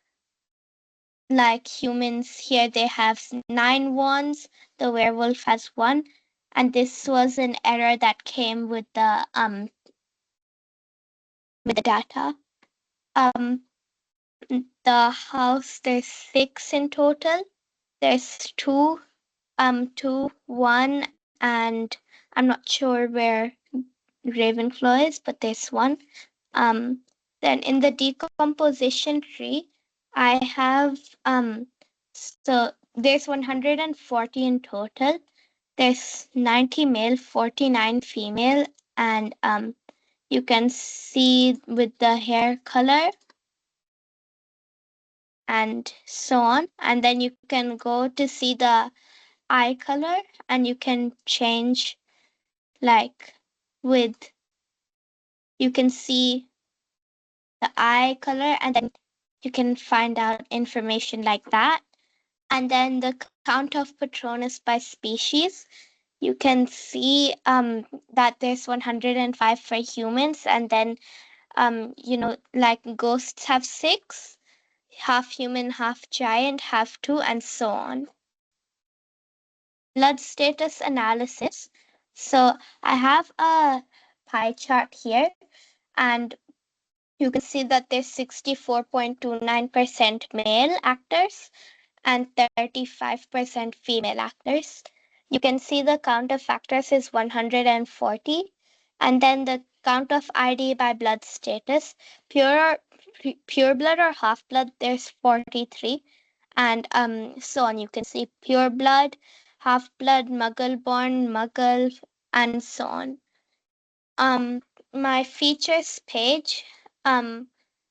S9: Like humans here, they have 9 wands. The werewolf has 1, and this was an error that came with the data. the house, there's 6 in total. There's 2, 1, and I'm not sure where Ravenclaw is, but there's 1. Then in the decomposition tree, I have so there's 140 in total. There's 90 male, 49 female, and you can see with the hair color and so on. And then you can go to see the eye color, and you can change like with, you can see the eye color, and then you can find out information like that. And then the count of Patronus by species, you can see that there's 105 for humans, and then like ghosts have 6, half human, half giant, half 2, and so on. Blood status analysis. So I have a pie chart here, and you can see that there's 64.29% male actors and 35% female actors. You can see the count of actors is 140, and then the count of ID by blood status, pure blood or half blood, there's 43, and so on. You can see pure blood, half blood, muggle born, muggle, and so on. My features page.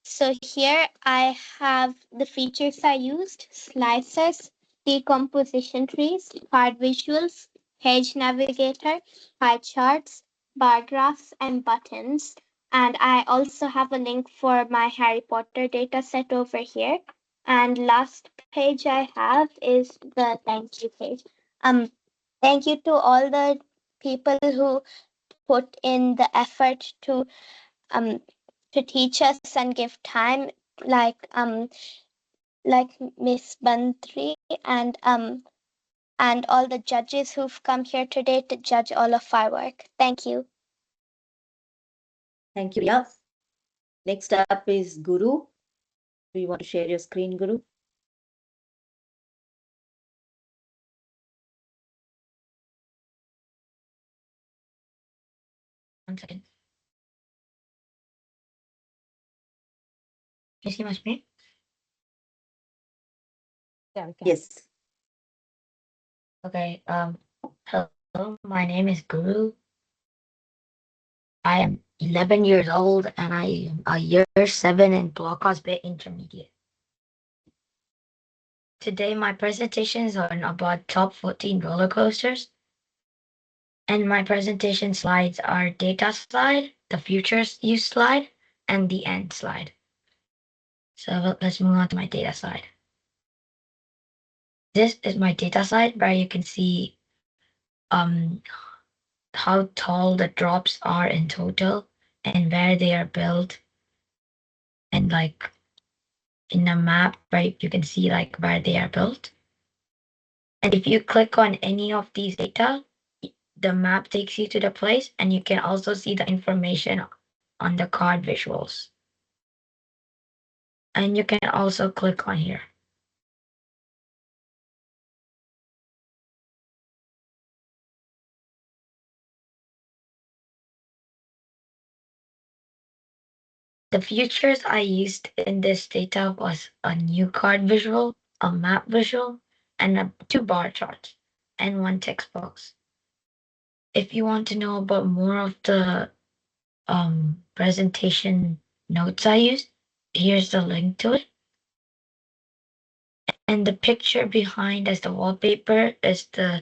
S9: So here I have the features I used: slicers, decomposition trees, card visuals, page navigator, pie charts, bar graphs, and buttons. And I also have a link for my Harry Potter data set over here. And last page I have is the thank you page. Thank you to all the people who put in the effort to teach us and give time, like Miss Bantri and all the judges who've come here today to judge all of our work. Thank you.
S1: Thank you, Priya. Next up is Guru. Do you want to share your screen, Guru?
S10: One second. Can you see my screen?
S2: Yeah, we can.
S1: Yes.
S10: Okay. Hello, my name is Guru. I am 11 years old and I am a year 7 in Blockhouse Bay Intermediate. Today my presentation is on about top 14 roller coasters. And my presentation slides are data slide, the futures use slide, and the end slide. So let's move on to my data slide. This is my data slide where you can see how tall the drops are in total and where they are built, and like in a map where you can see like where they are built. And if you click on any of these data, the map takes you to the place, and you can also see the information on the card visuals. And you can also click on here. The features I used in this data was a new card visual, a map visual, and 2 bar charts, and 1 text box. If you want to know about more of the presentation notes I used, here's the link to it. And the picture behind as the wallpaper is the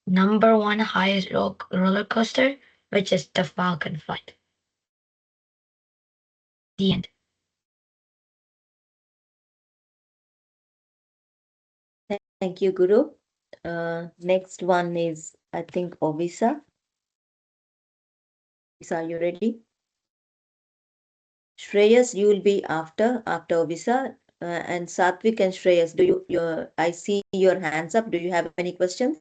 S10: number 1 highest roller coaster, which is the Falcon Flight. The end.
S1: Thank you, Guru. Next one is, I think, Ovisa. Ovisa, are you ready? Shreyas, you will be after Ovisa. And Satvik and Shreyas, I see your hands up. Do you have any questions?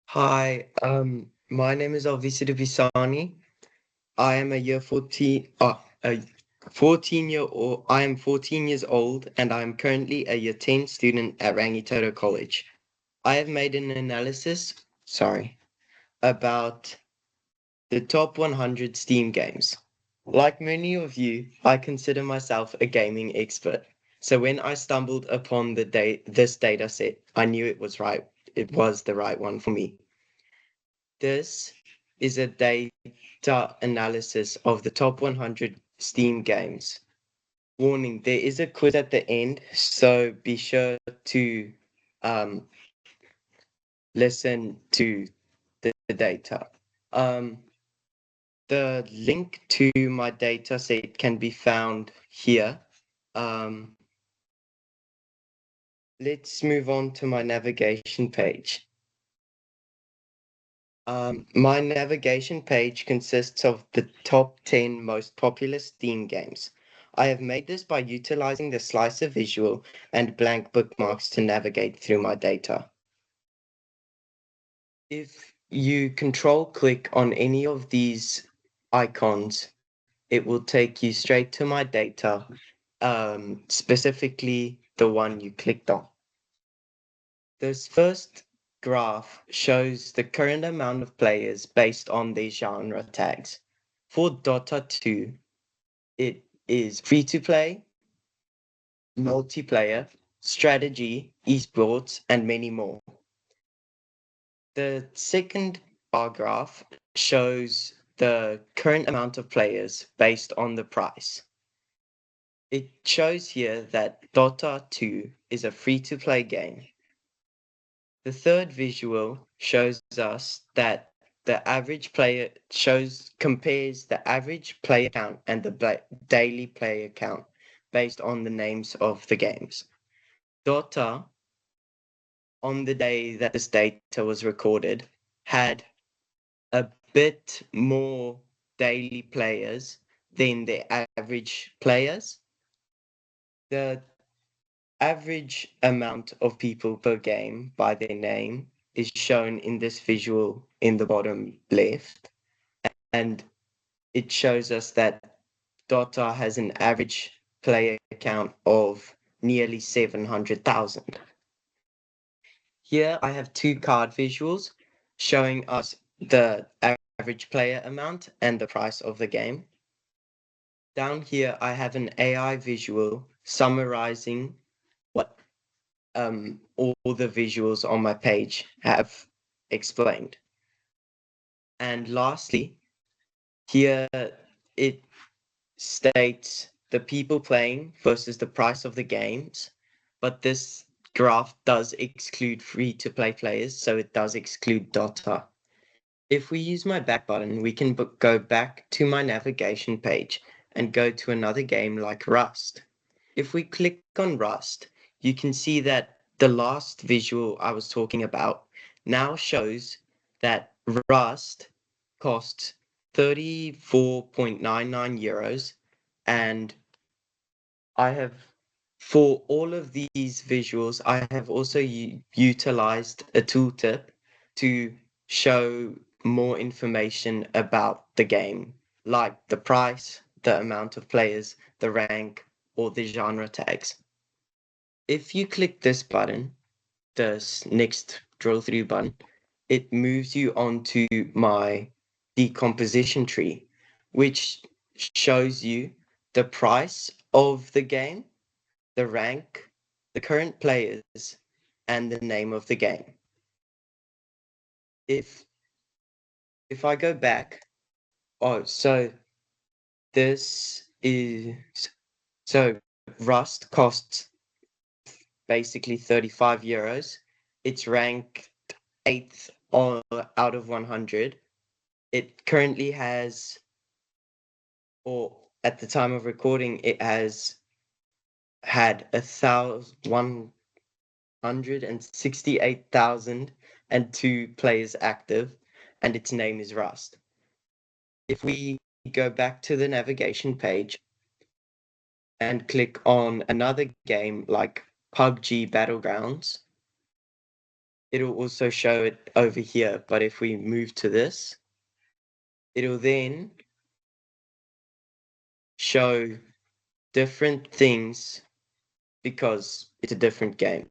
S11: Hi, my name is Ovisa Visani. I am a year 14, a 14-year-old. I am 14 years old, and I am currently a year 10 student at Rangitoto College. I have made an analysis, about the top 100 Steam games. Like many of you, I consider myself a gaming expert. So when I stumbled upon this data set, I knew it was right. It was the right one for me. This is a data analysis of the top 100 Steam games. Warning, there is a quiz at the end, so be sure to listen to the data. The link to my data set can be found here. Let's move on to my navigation page. My navigation page consists of the top 10 most popular Steam games. I have made this by utilizing the slicer visual and blank bookmarks to navigate through my data. If you control click on any of these icons, it will take you straight to my data, specifically the one you clicked on. This first graph shows the current amount of players based on their genre tags. For Dota 2, it is free-to-play, multiplayer, strategy, esports, and many more. The second bar graph shows the current amount of players based on the price. It shows here that Dota 2 is a free-to-play game. The third visual shows us that the average player compares the average player count and the daily player count based on the names of the games. Dota, on the day that this data was recorded, had a bit more daily players than the average players. The average amount of people per game by their name is shown in this visual in the bottom left, and it shows us that Dota has an average player count of nearly 700,000. Here I have two card visuals showing us the average player amount and the price of the game. Down here I have an AI visual summarizing what all the visuals on my page have explained. And lastly, here it states the people playing versus the price of the games, but this graph does exclude free-to-play players, so it does exclude Dota. If we use my back button, we can go back to my navigation page and go to another game like Rust. If we click on Rust, you can see that the last visual I was talking about now shows that Rust costs 34.99 euros, and I have, for all of these visuals, I have also utilized a tooltip to show more information about the game, like the price, the amount of players, the rank, or the genre tags. If you click this button, this next drill through button, it moves you onto my decomposition tree, which shows you the price of the game, the rank, the current players, and the name of the game. If I go back, so Rust costs basically 35 euros. It's ranked 8th out of 100. It currently has, or at the time of recording, it has had 168,002 players active, and its name is Rust. If we go back to the navigation page and click on another game like PUBG Battlegrounds, it'll also show it over here. But if we move to this, it'll then show different things because it's a different game.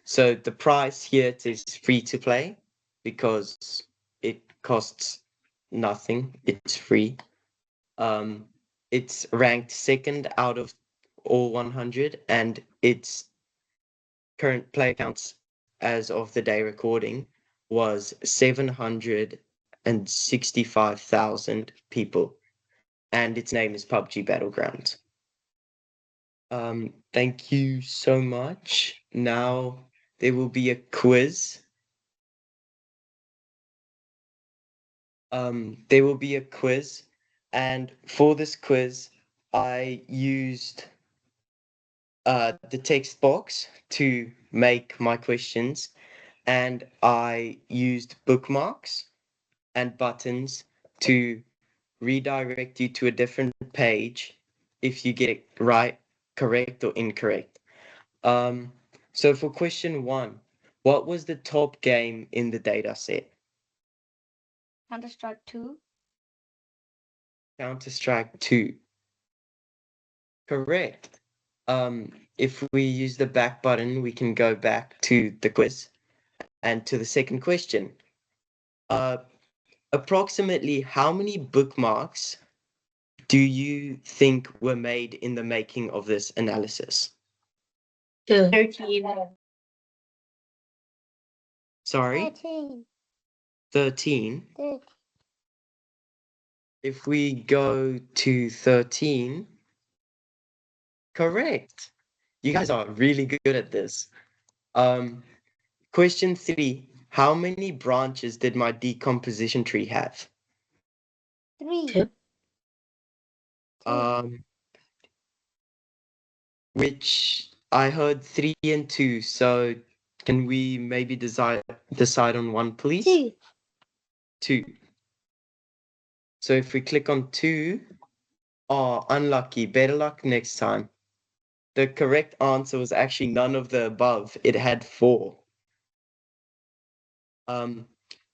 S11: So the price here it is free to play because it costs nothing. It's free. It's ranked second out of all 100, and its current player counts as of the day recording was 765,000 people, and its name is PUBG Battlegrounds. Thank you so much. Now there will be a quiz. There will be a quiz, and for this quiz, I used the text box to make my questions, and I used bookmarks and buttons to redirect you to a different page if you get it right, correct, or incorrect. So for question 1, what was the top game in the data set?
S9: Counter-Strike 2.
S11: Counter-Strike 2. Correct. If we use the back button, we can go back to the quiz and to the second question. Approximately how many bookmarks do you think were made in the making of this analysis?
S10: 2.
S9: 13.
S11: Sorry,
S4: 13.
S11: 13.
S4: 13.
S11: If we go to 13, correct. You guys are really good at this. Question 3, how many branches did my decomposition tree have?
S4: 3.
S10: 2.
S11: Which I heard 3 and 2, so can we maybe decide on one, please?
S4: 2.
S11: 2. So if we click on 2, unlucky, better luck next time. The correct answer was actually none of the above. It had 4.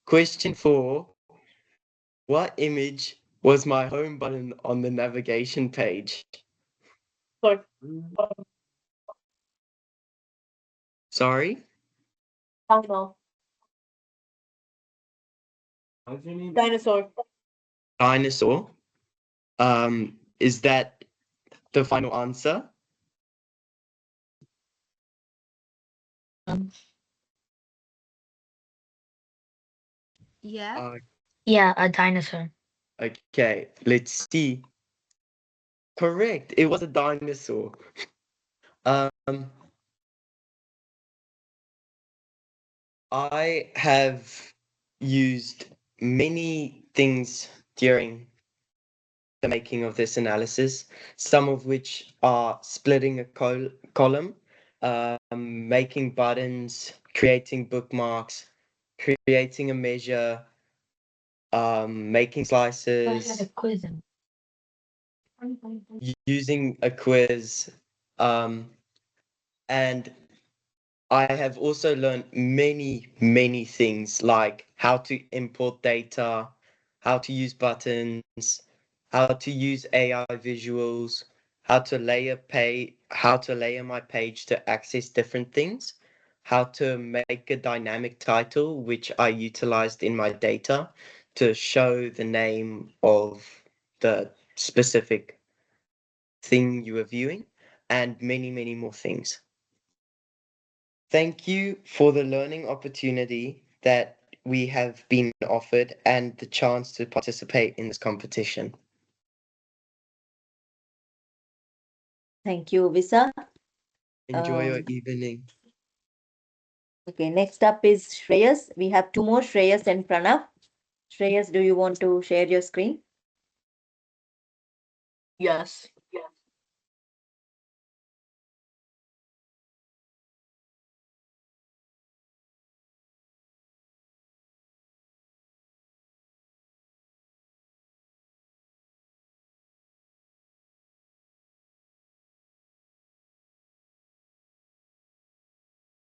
S11: Question 4, what image was my home button on the navigation page? Sorry?
S2: Dinosaur.
S11: Dinosaur. Is that the final answer?
S3: Yeah.
S10: Yeah, a dinosaur.
S11: Okay, let's see. Correct, it was a dinosaur. I have used many things during the making of this analysis, some of which are splitting a column, making buttons, creating bookmarks, creating a measure, making slices, using a quiz, and I have also learned many things like how to import data, how to use buttons, how to use AI visuals, how to layer my page to access different things, how to make a dynamic title, which I utilized in my data to show the name of the specific thing you are viewing, and many more things. Thank you for the learning opportunity that we have been offered and the chance to participate in this competition.
S1: Thank you, Visa.
S11: Enjoy your evening.
S1: Okay, next up is Shreyas. We have 2 more, Shreyas and Pranav. Shreyas, do you want to share your screen?
S8: Yes.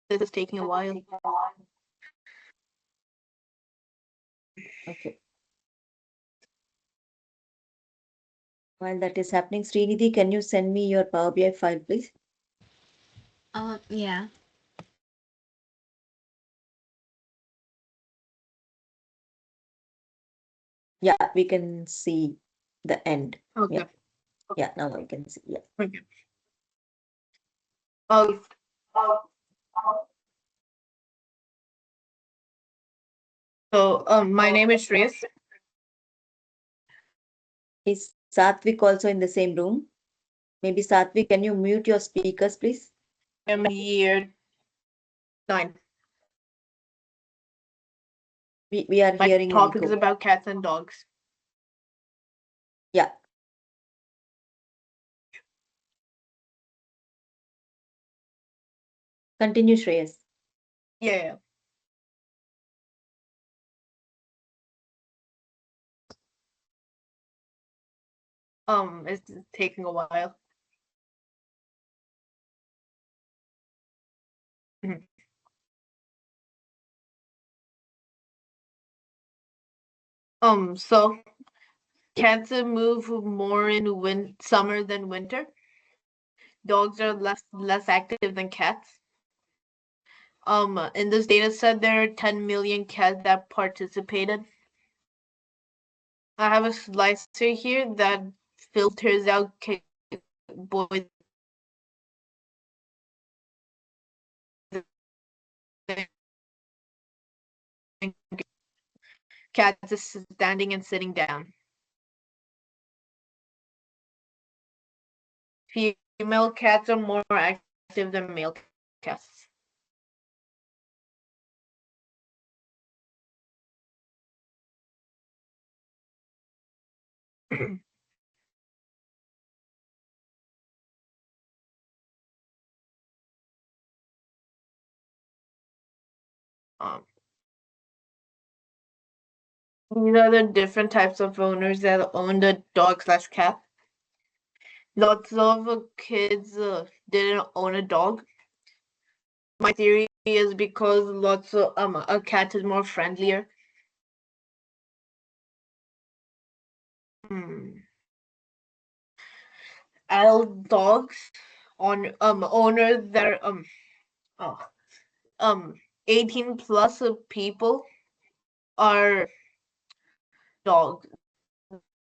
S8: This is taking a while.
S1: Okay. While that is happening, Srinidhi, can you send me your Power BI file, please?
S3: Yeah.
S1: Yeah, we can see the end.
S12: Okay.
S1: Yeah. Yeah, now we can see. Yeah.
S12: Okay. Oh. So, my name is Shreyas.
S1: Is Satvik also in the same room? Maybe Satvik, can you mute your speakers, please?
S12: I'm year 9.
S1: We are
S12: My
S1: hearing an
S12: topic is
S1: echo.
S12: about cats and dogs.
S1: Yeah. Continue, Shreyas.
S12: Yeah. It's taking a while. Mhm. So cats move more in summer than winter. Dogs are less active than cats. In this data set, there are 10 million cats that participated. I have a slicer here that filters out boys and cats is standing and sitting down. Female cats are more active than male cats. These are the different types of owners that own the dog/cat. Lots of kids didn't own a dog. My theory is because lots of a cat is more friendlier. Adult dogs on owners that are 18 plus of people are dog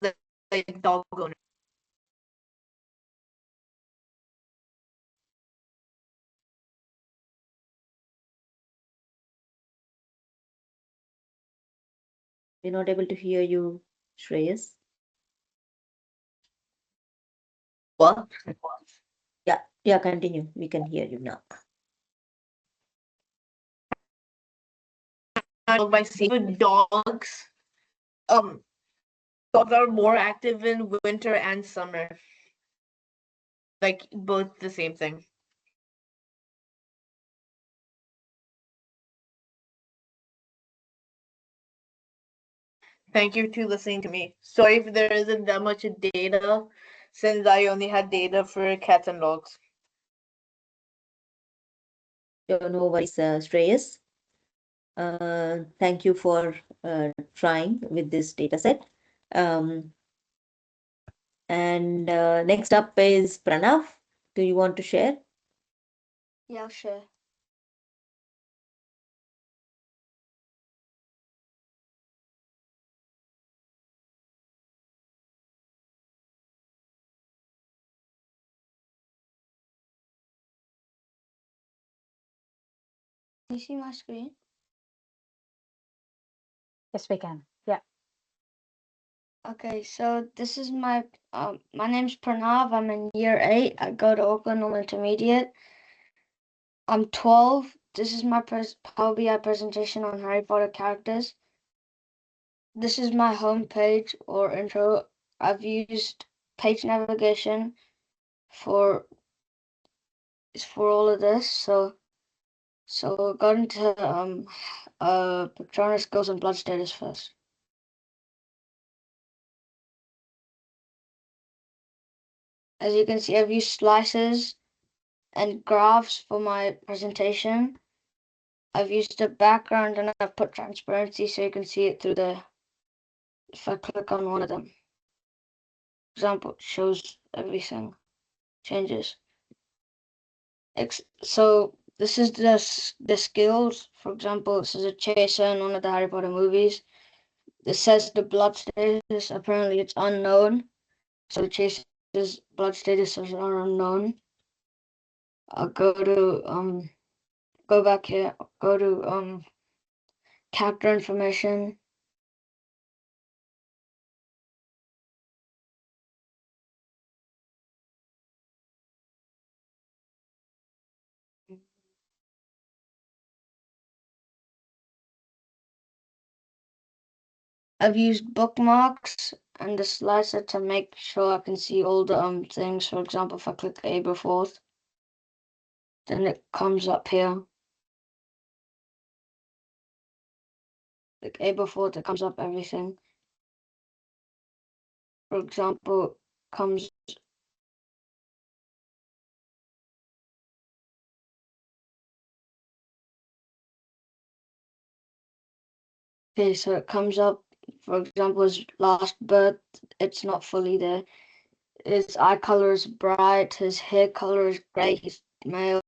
S12: like dog owners.
S1: We're not able to hear you, Shreyas.
S12: What?
S1: Yeah, continue. We can hear you now.
S12: By seeing dogs are more active in winter and summer. Like both the same thing. Thank you to listening to me. Sorry if there isn't that much data, since I only had data for cats and dogs.
S1: No worries, Shreyas. Thank you for trying with this data set. And next up is Pranav. Do you want to share?
S4: Yeah, sure. Can you see my screen?
S2: Yes, we can. Yeah.
S4: Okay, so this is my name's Pranav. I'm in year 8. I go to Oakland Normal Intermediate. I'm 12. This is my Power BI presentation on Harry Potter characters. This is my home page or intro. I've used page navigation for all of this. So got into Patronus Ghosts and Blood status first. As you can see, I've used slices and graphs for my presentation. I've used a background and I've put transparency so you can see it through if I click on one of them.
S13: example, shows everything, changes. So this is the skills. For example, this is a chaser in one of the Harry Potter movies. This says the blood status. Apparently, it's unknown. So the chaser's blood statuses are unknown. I'll go to go back here. Go to character information. I've used bookmarks and the slicer to make sure I can see all the things. For example, if I click Aberforth, then it comes up here. Click Aberforth, it comes up everything. For example, comes okay, so it comes up, for example, his last birth, it's not fully there. His eye color is bright, his hair color is gray, he's male,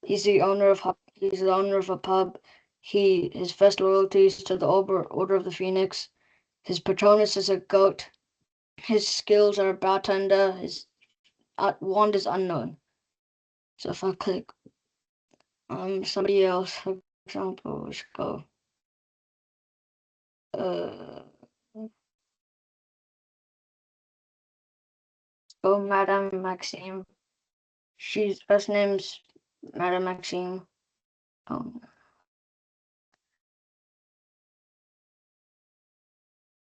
S13: he's the owner of a pub. His first loyalty is to the Order of the Phoenix. His Patronus is a goat. His skills are a bartender. His wand is unknown. So if I click somebody else, for example, let's go. Go Madame Maxime. She's first name's Madame Maxime.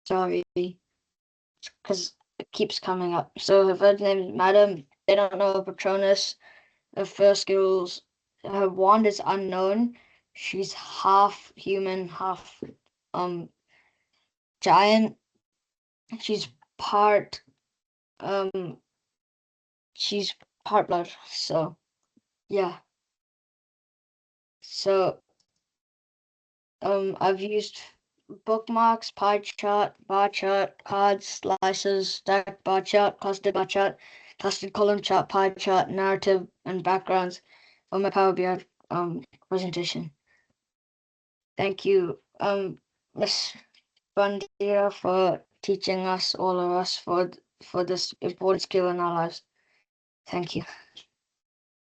S13: Sorry, because it keeps coming up. So her first name is Madame. They don't know her Patronus. Her first skills. Her wand is unknown. She's half human, half giant. She's part blood. So yeah. So I've used bookmarks, pie chart, bar chart, cards, slices, stacked bar chart, clustered column chart, pie chart, narrative, and backgrounds for my Power BI presentation. Thank you, Ms. Bandira, for teaching us, all of us, for this important skill in our lives. Thank you.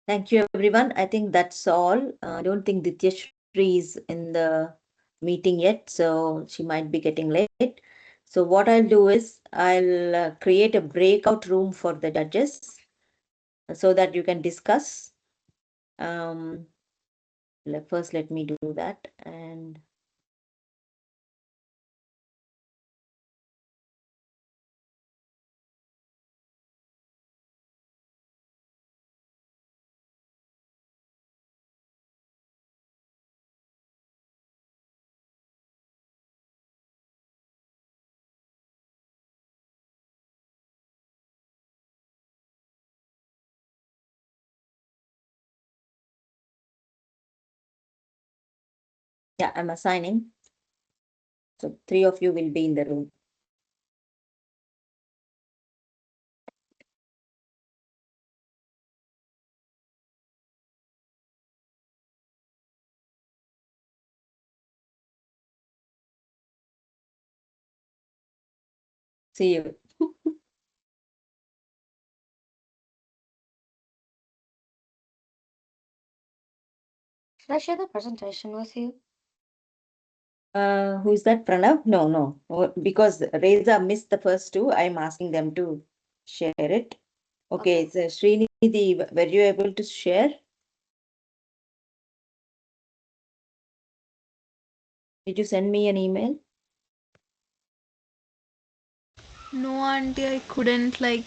S1: Thank you, everyone. I think that's all. I don't think Dityashri is in the meeting yet, so she might be getting late. So what I'll do is I'll create a breakout room for the judges so that you can discuss. First, let me do that. And yeah, I'm assigning. So 3 of you will be in the room. See you.
S13: Should I share the presentation with you?
S1: Who's that, Pranav? No, because Reza missed the first two. I'm asking them to share it. Okay, so Srinidhi, were you able to share? Did you send me an email?
S3: No, auntie, I couldn't
S1: Okay.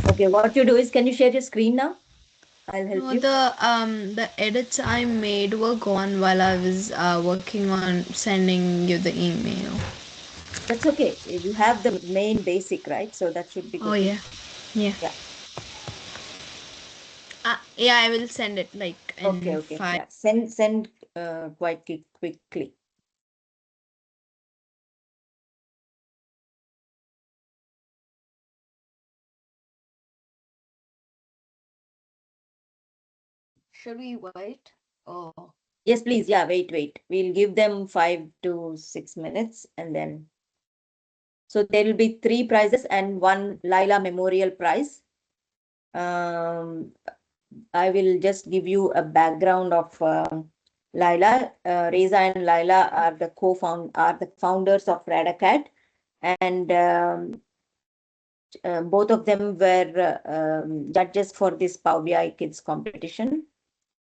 S1: Okay, what you do is, can you share your screen now? I'll help you.
S3: The edits I made were gone while I was working on sending you the email.
S1: That's okay. You have the main basic, right? So that should be good.
S3: Oh yeah. Yeah. Yeah, I will send it like in
S1: Okay.
S3: 5.
S1: Yeah. Send quite quickly.
S13: should we wait? Oh,
S1: Yes, please. Yeah, wait. We'll give them 5 to 6 minutes and then. So there will be 3 prizes and 1 Laila Memorial Prize. I will just give you a background of Laila. Reza and Laila are the founders of Radacat, and both of them were judges for this Power BI Kids competition.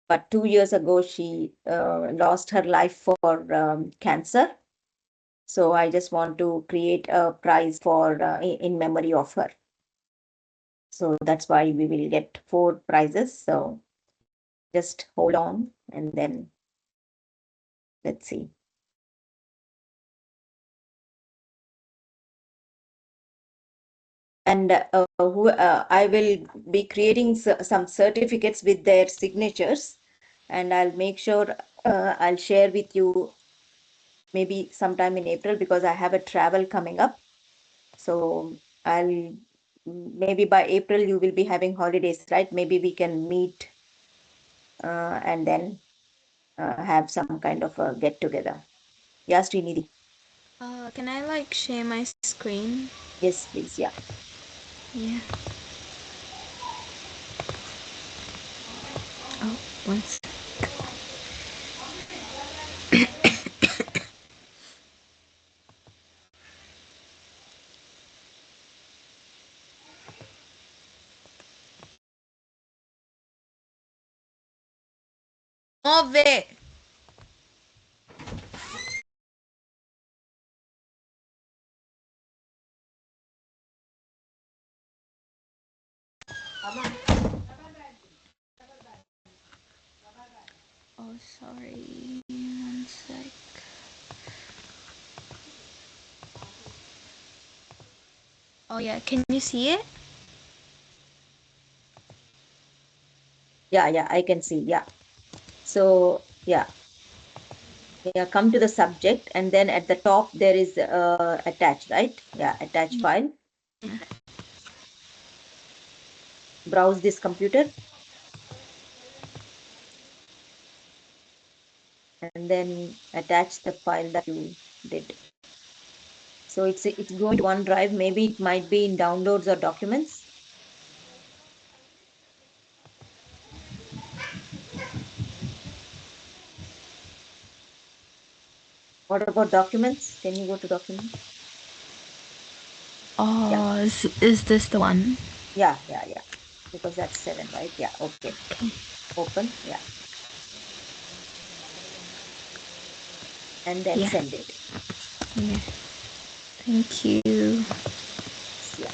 S1: But 2 years ago, she lost her life for cancer. So I just want to create a prize for in memory of her. So that's why we will get 4 prizes. So just hold on and then let's see. And I will be creating some certificates with their signatures, and I'll make sure I'll share with you maybe sometime in April because I have a travel coming up. So I'll maybe by April you will be having holidays, right? Maybe we can meet and then have some kind of a get together. Yeah, Srinidhi.
S3: Can I like share my screen?
S1: Yes, please. Yeah.
S3: Yeah. Oh, one sec. Move it. Oh, sorry. One sec. Oh yeah, can you see it?
S1: Yeah, I can see. Yeah. So yeah, come to the subject, and then at the top there is attach, right? Yeah, attach file. Browse this computer, and then attach the file that you did. So it's going to OneDrive. Maybe it might be in downloads or documents. What about documents? Can you go to documents?
S3: Oh, is this the one?
S1: Yeah. Because that's 7, right? Yeah. Okay. Open. Yeah. And then
S3: Yeah.
S1: send it.
S3: Yeah. Thank you.
S1: Yeah.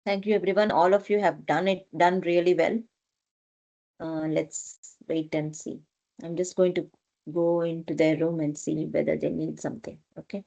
S1: Thank you, everyone. All of you have done really well. Let's wait and see. I'm just going to go into their room and see whether they need something. Okay.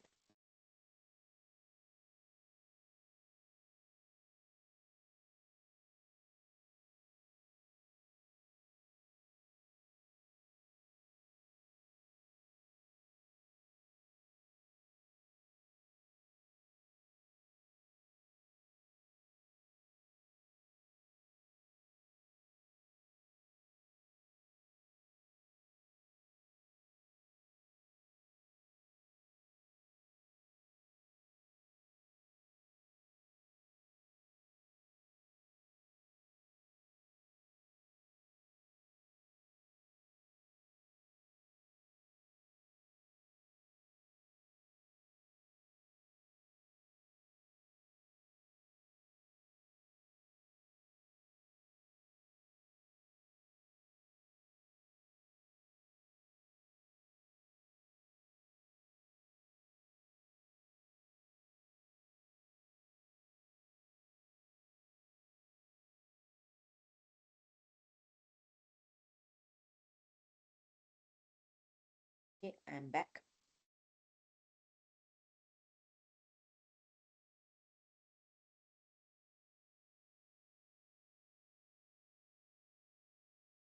S1: Okay, I'm back.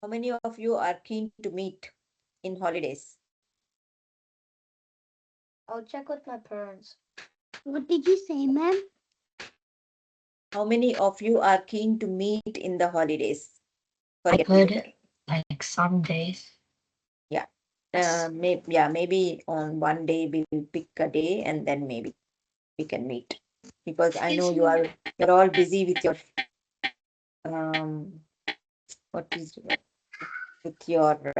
S1: How many of you are keen to meet in holidays?
S13: I'll check with my parents.
S4: What did you say, ma'am?
S1: How many of you are keen to meet in the holidays for a
S10: I
S1: get
S10: could
S1: together?
S10: like some days.
S1: Maybe on one day we'll pick a day and then maybe we can meet. Because I know you're all busy with your with your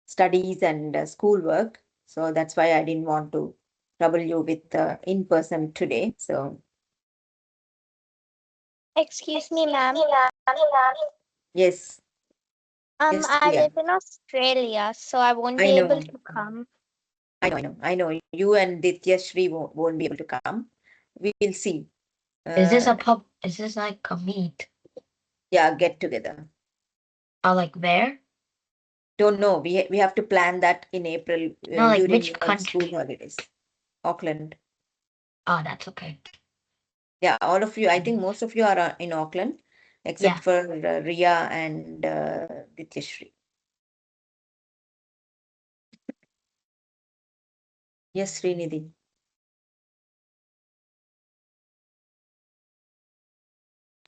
S1: studies and schoolwork. So that's why I didn't want to trouble you with in person today. So
S9: Excuse me, ma'am.
S1: yes, yes,
S9: I
S1: Priya.
S9: live in Australia, so I won't
S1: I
S9: be able
S1: know.
S9: to come.
S1: I know. You and Dityashree won't be able to come. We will see.
S10: Is this a pub? Is this like a meet?
S1: Yeah, get together.
S10: Or like where?
S1: Don't know. We have to plan that in April
S10: No, like
S1: during
S10: which
S1: your
S10: country?
S1: school holidays. Auckland.
S10: Oh, that's okay.
S1: Yeah, all of you. I think most of you are in Auckland, except
S10: Yeah.
S1: for Ria and Dityashree. Yes, Srinidhi.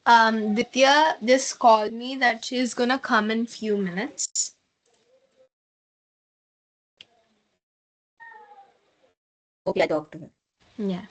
S3: Ditya just called me that she's gonna come in few minutes.
S1: Okay, I talked to her.
S3: Yeah.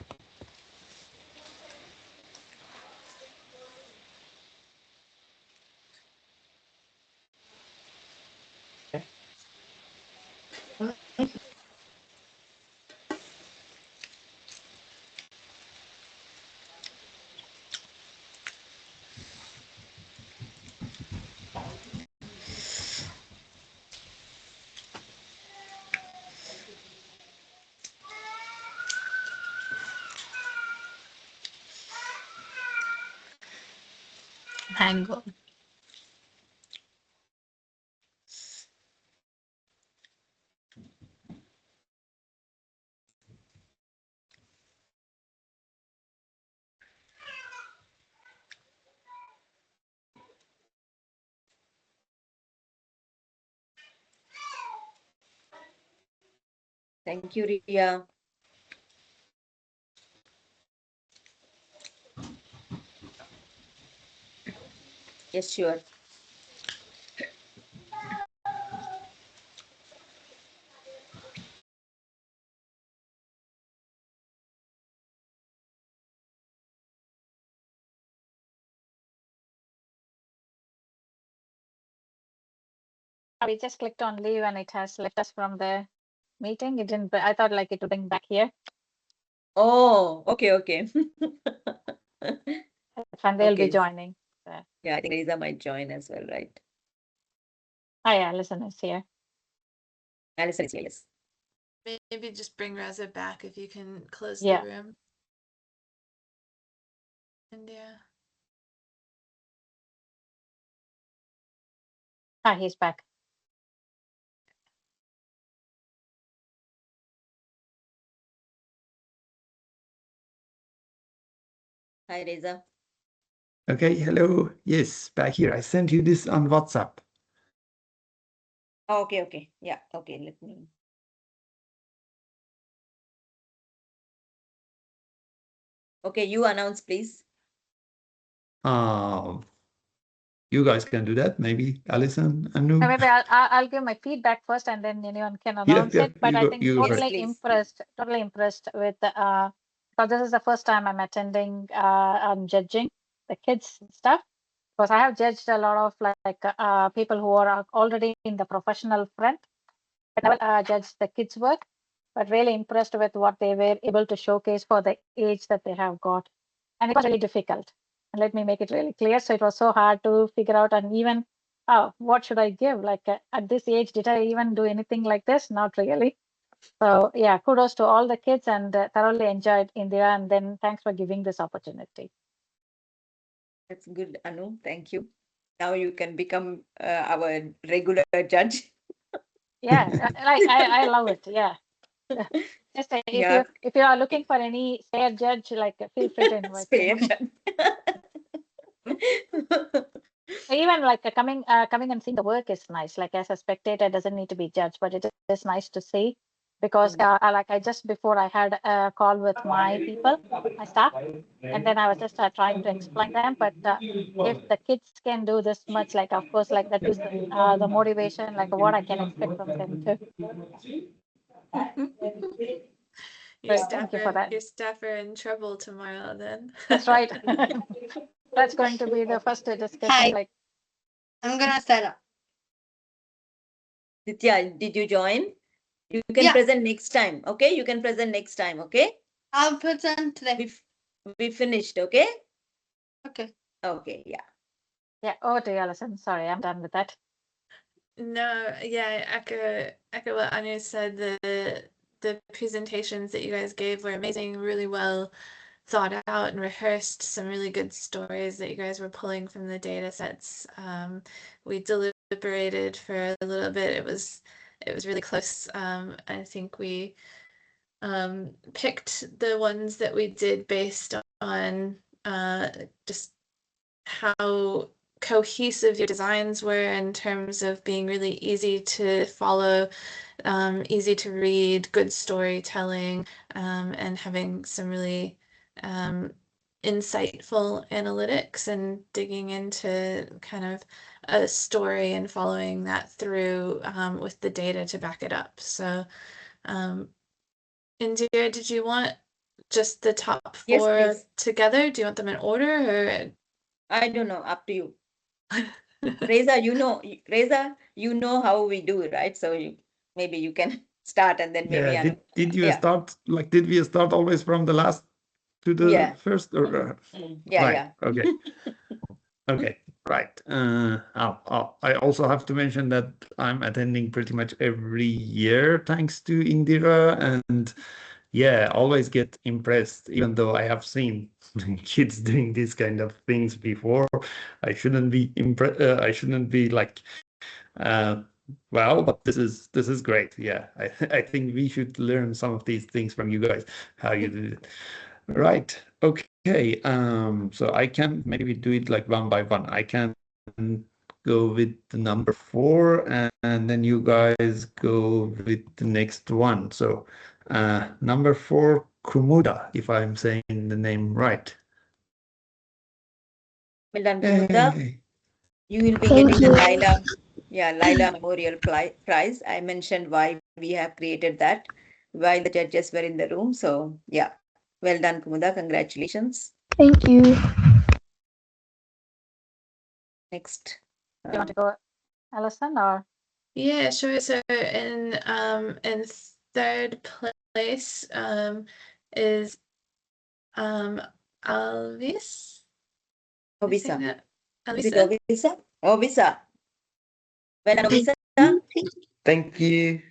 S3: Thank God.
S1: Thank you, Ria. Yes, sure.
S2: We just clicked on leave and it has left us from the meeting. It didn't, I thought like it would bring back here.
S1: Oh, okay.
S2: And they'll be
S1: Okay.
S2: joining.
S1: Yeah, I think Lisa might join as well, right?
S2: Oh yeah, listeners here.
S1: Alison is here, yes.
S14: Maybe just bring Reza back if you can close
S2: Yeah.
S14: the room. India.
S2: Ah, he's back.
S1: Hi, Reza.
S7: Okay, hello. Yes, back here. I sent you this on WhatsApp.
S1: Oh, okay. Yeah, okay, let me. Okay, you announce, please.
S7: You guys can do that. Maybe Alison, Anu.
S2: Maybe I'll give my feedback first and then anyone can
S7: Yeah,
S2: announce it. But I think
S7: you go
S2: totally
S7: first.
S2: impressed with because this is the first time I'm attending judging the kids stuff. Because I have judged a lot of people who are already in the professional front, but I never judged the kids' work. But really impressed with what they were able to showcase for the age that they have got, and it was really difficult. And let me make it really clear. So it was so hard to figure out, and even what should I give? Like at this age, did I even do anything like this? Not really. So yeah, kudos to all the kids and thoroughly enjoyed India. And then thanks for giving this opportunity.
S1: That's good, Anu. Thank you. Now you can become our regular judge.
S2: Yeah, I love it. Yeah. Just
S1: Yeah.
S2: if you are looking for any spare judge, like feel free to invite
S1: Spare
S2: me. Even like coming and seeing the work is nice. Like as a spectator, doesn't need to be judged, but it is nice to see because I just before I had a call with my people, my staff, and then I was just trying to explain them. But if the kids can do this much, like of course, like that is the motivation, like what I can expect from them too.
S14: Your
S2: So thank you for that.
S14: staff are in trouble tomorrow then.
S2: That's right. That's going to be the first discussion.
S12: Hi.
S2: Like
S12: I'm gonna set up.
S1: Ditya, did you join? You can
S12: Yeah.
S1: present next time. Okay, you can present next time. Okay,
S12: I'll present today.
S1: we finished. Okay.
S12: Okay.
S1: Okay. Yeah.
S2: yeah. Oh, to you, Alison. Sorry, I'm done with that.
S14: No, yeah, echo what Anu said. The presentations that you guys gave were amazing, really well thought out and rehearsed. Some really good stories that you guys were pulling from the data sets. We deliberated for a little bit. It was really close. I think we picked the ones that we did based on just how cohesive your designs were in terms of being really easy to follow, easy to read, good storytelling, and having some really insightful analytics and digging into kind of a story and following that through with the data to back it up. So, Indira, did you want just the top
S1: Yes,
S14: four
S1: please.
S14: together? Do you want them in order or?
S1: I don't know. Up to you. Reza, you know how we do it, right? So maybe you can start and then maybe
S7: Yeah. Did you
S1: yeah.
S7: start like? Did we start always from the last to the
S1: Yeah.
S7: first? Or,
S1: Yeah.
S7: right.
S1: Yeah.
S7: Okay. Okay. Right. I also have to mention that I'm attending pretty much every year thanks to Indira, and yeah, always get impressed. Even though I have seen kids doing these kind of things before, I shouldn't be impressed. I shouldn't be like. Well, but this is great. Yeah, I think we should learn some of these things from you guys, how you do it. Right. Okay. So I can maybe do it like one by one. I can go with the number 4, and then you guys go with the next one. So number 4, Kumuda, if I'm saying the name right.
S1: Well done, Kumuda.
S7: Hey.
S1: You will be
S4: Thank
S1: getting the
S4: you.
S1: Lila Memorial Prize. I mentioned why we have created that while the judges were in the room. So yeah, well done, Kumuda. Congratulations.
S4: Thank you.
S1: Next.
S2: Do you want to go, Alison, or?
S14: Yeah, sure. So in third place is Alvis.
S1: Ovisa. Is it
S14: Alvisa?
S1: Ovisa? Ovisa. Well done, Ovisa.
S11: Thank you.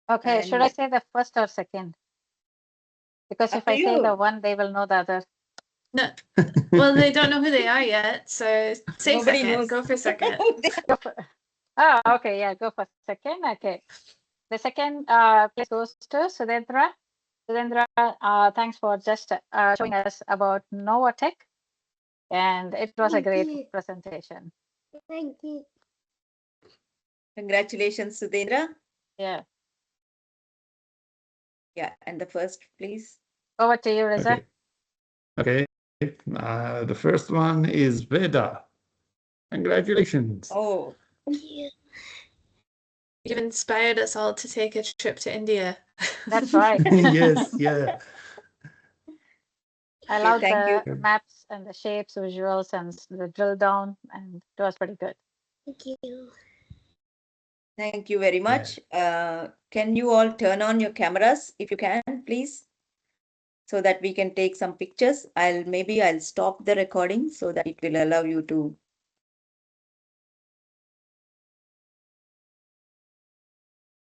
S2: Okay, should I say the first or second? Because if
S1: Up to
S2: I say
S1: you.
S2: the one, they will know the other.
S14: No. Well, they don't know who they are yet, so say
S1: Nobody
S14: second.
S1: knows.
S14: Go for second.
S2: Oh, okay, yeah, go for second. Okay. The second place goes to Sudendra. Sudendra, thanks for just showing us about Novatech. And it was a
S4: Thank
S2: great
S4: you.
S2: presentation.
S4: Thank you.
S1: Congratulations, Sudendra.
S2: Yeah.
S1: Yeah, and the first, please.
S2: Over to you, Reza.
S7: Okay. The first one is Veda. Congratulations.
S1: Oh.
S14: You've inspired us all to take a trip to India.
S2: That's right.
S7: Yes, yeah.
S2: I love
S1: thank
S2: the maps and the shapes, visuals, and the drill down, and it was pretty good.
S4: Thank you.
S1: Thank you very much. Can you all turn on your cameras if you can, please? So that we can take some pictures. I'll stop the recording so that it will allow you to